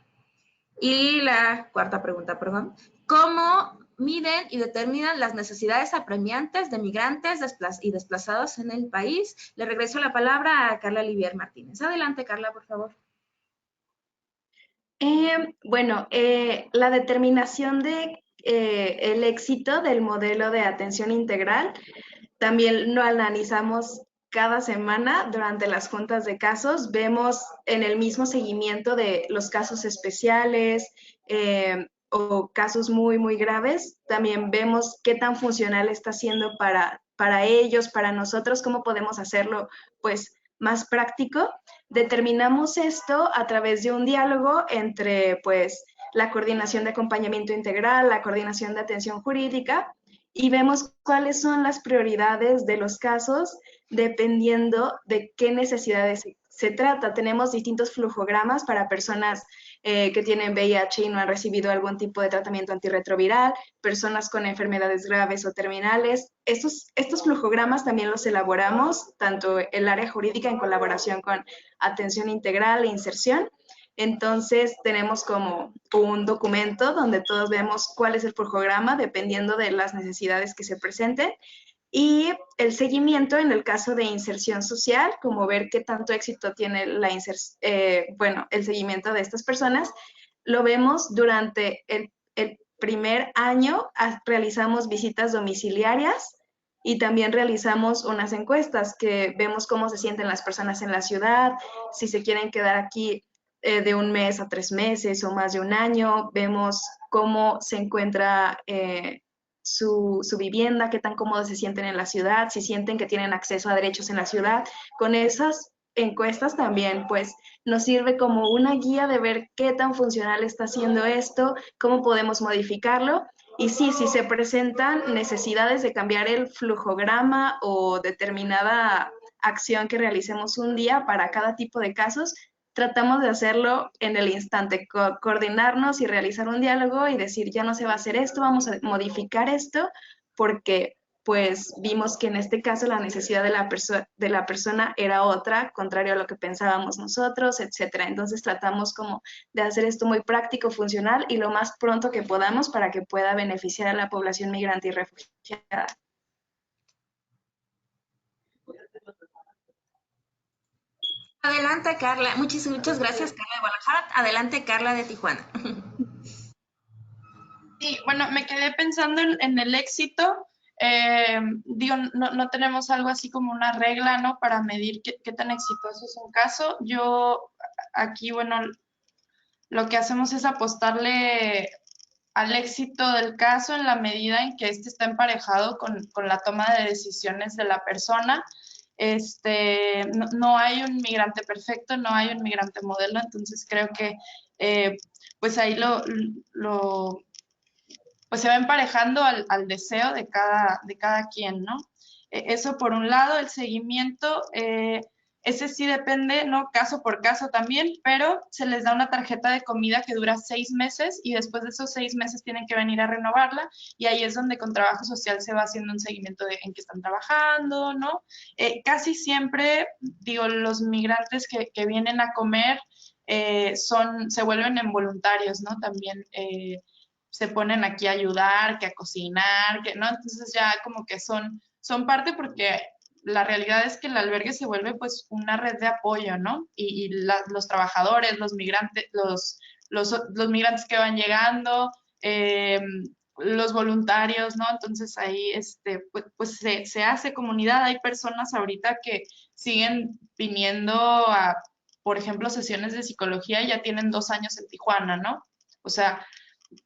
Y la cuarta pregunta, perdón. ¿Cómo miden y determinan las necesidades apremiantes de migrantes y desplazados en el país? Le regreso la palabra a Carla Olivier Martínez. Adelante, Carla, por favor. La determinación de el éxito del modelo de atención integral también lo analizamos cada semana durante las juntas de casos. Vemos en el mismo seguimiento de los casos especiales o casos muy, muy graves. También vemos qué tan funcional está siendo para ellos, para nosotros, cómo podemos hacerlo pues más práctico. Determinamos esto a través de un diálogo entre pues la coordinación de acompañamiento integral, la coordinación de atención jurídica, y vemos cuáles son las prioridades de los casos dependiendo de qué necesidades se trata. Tenemos distintos flujogramas para personas que tienen VIH y no han recibido algún tipo de tratamiento antirretroviral, personas con enfermedades graves o terminales. Estos flujogramas también los elaboramos, tanto el área jurídica en colaboración con atención integral e inserción. Entonces tenemos como un documento donde todos vemos cuál es el flujo-grama dependiendo de las necesidades que se presenten, y el seguimiento en el caso de inserción social, como ver qué tanto éxito tiene el seguimiento de estas personas. Lo vemos durante el primer año, realizamos visitas domiciliarias y también realizamos unas encuestas que vemos cómo se sienten las personas en la ciudad, si se quieren quedar aquí de 1 mes a 3 meses o más de 1 año. Vemos cómo se encuentra su vivienda, qué tan cómodos se sienten en la ciudad, si sienten que tienen acceso a derechos en la ciudad. Con esas encuestas también pues nos sirve como una guía de ver qué tan funcional está siendo esto, cómo podemos modificarlo. Y sí, si se presentan necesidades de cambiar el flujograma o determinada acción que realicemos un día para cada tipo de casos, tratamos de hacerlo en el instante, coordinarnos y realizar un diálogo y decir, ya no se va a hacer esto, vamos a modificar esto, porque pues vimos que en este caso la necesidad de la persona era otra, contrario a lo que pensábamos nosotros, etcétera. Entonces tratamos como de hacer esto muy práctico, funcional y lo más pronto que podamos para que pueda beneficiar a la población migrante y refugiada. Adelante, Carla. Muchas gracias, Carla de Guadalajara. Adelante, Carla de Tijuana. Sí, bueno, me quedé pensando en el éxito. Digo, no tenemos algo así como una regla, ¿no? Para medir qué tan exitoso es un caso. Yo aquí, bueno, lo que hacemos es apostarle al éxito del caso en la medida en que éste está emparejado con la toma de decisiones de la persona. No hay un migrante perfecto, no hay un migrante modelo, entonces creo que pues ahí pues se va emparejando al deseo de cada quien, ¿no? Eso por un lado, el seguimiento, ese sí depende, ¿no? Caso por caso también, pero se les da una tarjeta de comida que dura 6 meses y después de esos 6 meses tienen que venir a renovarla y ahí es donde con trabajo social se va haciendo un seguimiento en qué están trabajando, ¿no? Casi siempre, digo, los migrantes que vienen a comer se vuelven en voluntarios, ¿no? También se ponen aquí a ayudar, que a cocinar, que no, entonces ya como que son parte porque la realidad es que el albergue se vuelve pues una red de apoyo, ¿no? Y los trabajadores, los migrantes, los migrantes que van llegando, los voluntarios, ¿no? Entonces ahí pues se hace comunidad, hay personas ahorita que siguen viniendo a, por ejemplo, sesiones de psicología y ya tienen 2 años en Tijuana, ¿no? O sea,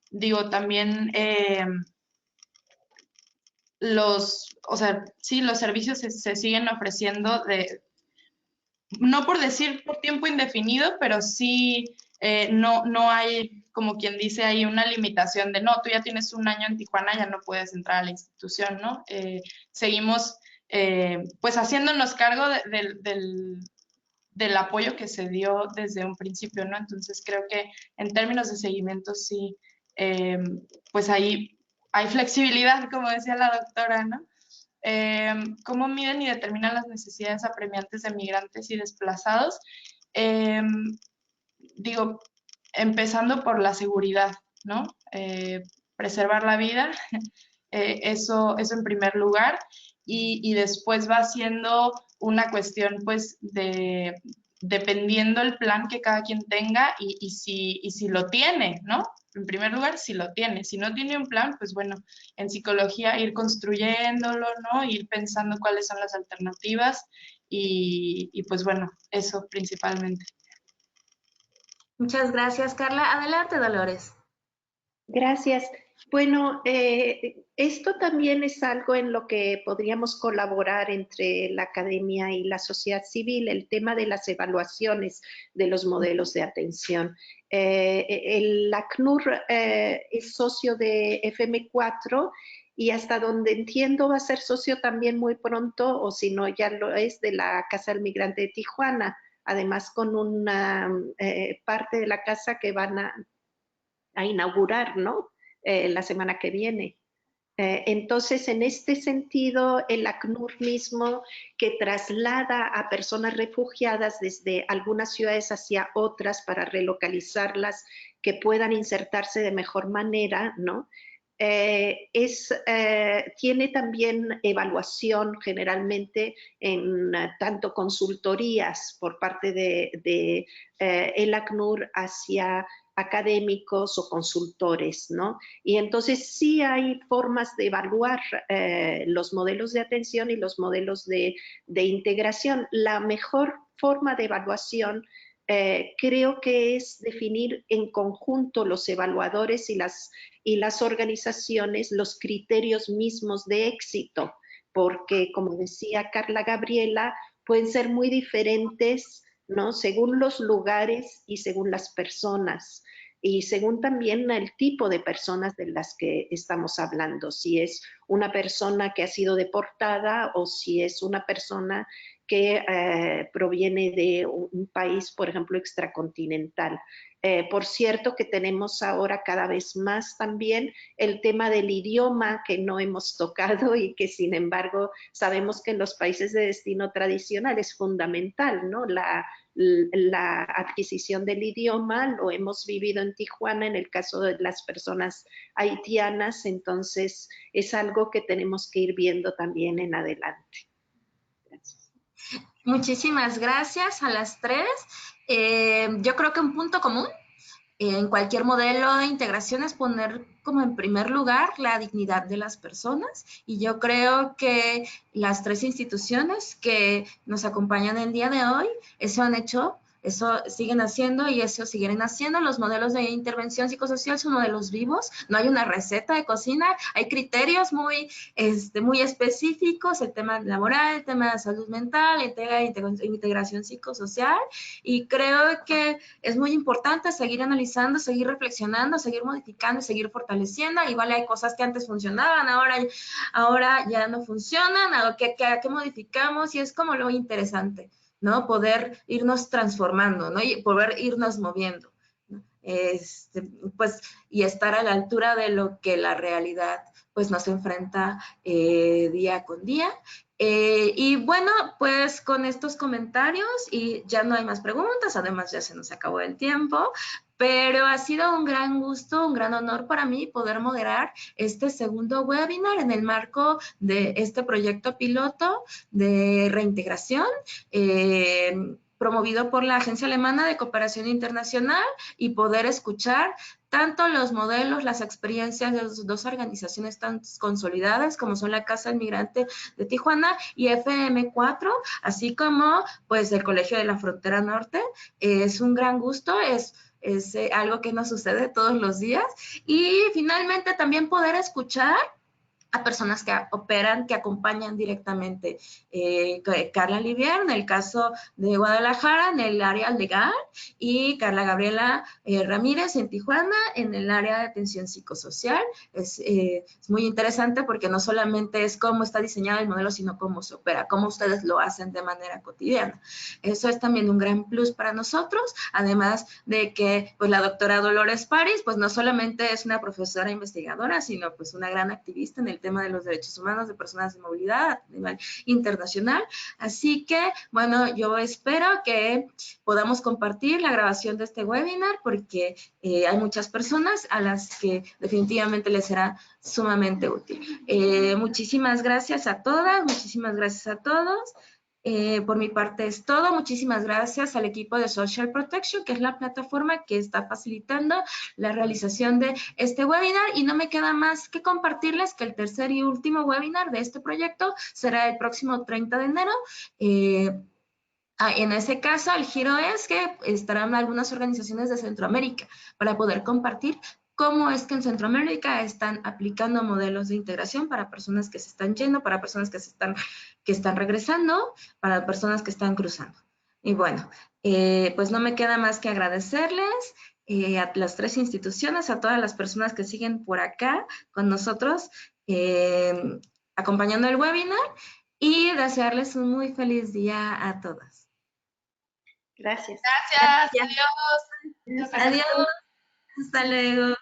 digo, también o sea, sí, los servicios se siguen ofreciendo no por decir por tiempo indefinido, pero sí no hay, como quien dice, hay una limitación de, no, tú ya tienes 1 año en Tijuana, ya no puedes entrar a la institución, ¿no? Seguimos, pues, haciéndonos cargo del apoyo que se dio desde un principio, ¿no? Entonces, creo que en términos de seguimiento, sí, pues ahí hay flexibilidad, como decía la doctora, ¿no? ¿Cómo miden y determinan las necesidades apremiantes de migrantes y desplazados? Digo, empezando por la seguridad, ¿no? Preservar la vida, eso en primer lugar, y después va siendo una cuestión, pues, dependiendo el plan que cada quien tenga y si lo tiene, ¿no? En primer lugar, si lo tiene. Si no tiene un plan, pues bueno, en psicología ir construyéndolo, ¿no? Ir pensando cuáles son las alternativas y pues bueno, eso principalmente. Muchas gracias, Carla. Adelante, Dolores. Gracias. Bueno, esto también es algo en lo que podríamos colaborar entre la academia y la sociedad civil, el tema de las evaluaciones de los modelos de atención. El ACNUR es socio de FM4 y hasta donde entiendo va a ser socio también muy pronto, o si no ya lo es, de la Casa del Migrante de Tijuana, además con una parte de la casa que van a inaugurar, ¿no? La semana que viene. Entonces, en este sentido, el ACNUR mismo, que traslada a personas refugiadas desde algunas ciudades hacia otras para relocalizarlas, que puedan insertarse de mejor manera, ¿no? Tiene también evaluación generalmente en tanto consultorías por parte de el ACNUR hacia académicos o consultores, ¿no? Y entonces sí hay formas de evaluar los modelos de atención y los modelos de integración. La mejor forma de evaluación creo que es definir en conjunto los evaluadores y las organizaciones los criterios mismos de éxito, porque como decía Carla Gabriela, pueden ser muy diferentes, ¿no? Según los lugares y según las personas. y según también el tipo de personas de las que estamos hablando, si es una persona que ha sido deportada o si es una persona que proviene de un país, por ejemplo, extracontinental. Por cierto que tenemos ahora cada vez más también el tema del idioma que no hemos tocado y que sin embargo sabemos que en los países de destino tradicional es fundamental, ¿no? La adquisición del idioma lo hemos vivido en Tijuana en el caso de las personas haitianas, entonces es algo que tenemos que ir viendo también en adelante. Gracias. Muchísimas gracias a las tres. Yo creo que un punto común en cualquier modelo de integración es poner como en primer lugar la dignidad de las personas, y yo creo que las tres instituciones que nos acompañan el día de hoy eso han hecho, eso siguen haciendo y eso siguen haciendo. Los modelos de intervención psicosocial son modelos vivos, no hay una receta de cocina, hay criterios muy específicos, el tema laboral, el tema de salud mental, integración psicosocial, y creo que es muy importante seguir analizando, seguir reflexionando, seguir modificando, seguir fortaleciendo. Igual hay cosas que antes funcionaban, ahora ya no funcionan, ¿qué modificamos? Y es como lo interesante, ¿no? Poder irnos transformando, ¿no? Y poder irnos moviendo, ¿no? Pues, y estar a la altura de lo que la realidad pues nos enfrenta día con día. Y bueno, pues con estos comentarios y ya no hay más preguntas, además ya se nos acabó el tiempo, pero ha sido un gran gusto, un gran honor para mí poder moderar este segundo webinar en el marco de este proyecto piloto de reintegración promovido por la Agencia Alemana de Cooperación Internacional, y poder escuchar tanto los modelos, las experiencias de las dos organizaciones tan consolidadas como son la Casa del Migrante de Tijuana y FM4, así como pues el Colegio de la Frontera Norte. Es un gran gusto, es algo que nos sucede todos los días, y finalmente también poder escuchar a personas que operan, que acompañan directamente. Carla Livier, en el caso de Guadalajara, en el área legal, y Carla Gabriela Ramírez en Tijuana, en el área de atención psicosocial. Es muy interesante porque no solamente es cómo está diseñado el modelo, sino cómo se opera, cómo ustedes lo hacen de manera cotidiana. Eso es también un gran plus para nosotros, además de que pues la doctora Dolores París, pues no solamente es una profesora investigadora, sino pues una gran activista en el tema de los derechos humanos de personas de movilidad a nivel internacional. Así que, bueno, yo espero que podamos compartir la grabación de este webinar porque hay muchas personas a las que definitivamente les será sumamente útil. Muchísimas gracias a todas, muchísimas gracias a todos. Por mi parte es todo. Muchísimas gracias al equipo de Social Protection, que es la plataforma que está facilitando la realización de este webinar, y no me queda más que compartirles que el tercer y último webinar de este proyecto será el próximo 30 de enero. En ese caso, el giro es que estarán algunas organizaciones de Centroamérica para poder compartir cómo es que en Centroamérica están aplicando modelos de integración para personas que se están yendo, para personas que están regresando, para personas que están cruzando. Y bueno, pues no me queda más que agradecerles a las tres instituciones, a todas las personas que siguen por acá con nosotros, acompañando el webinar, y desearles un muy feliz día a todas. Gracias. Gracias. Adiós. Adiós. Hasta luego.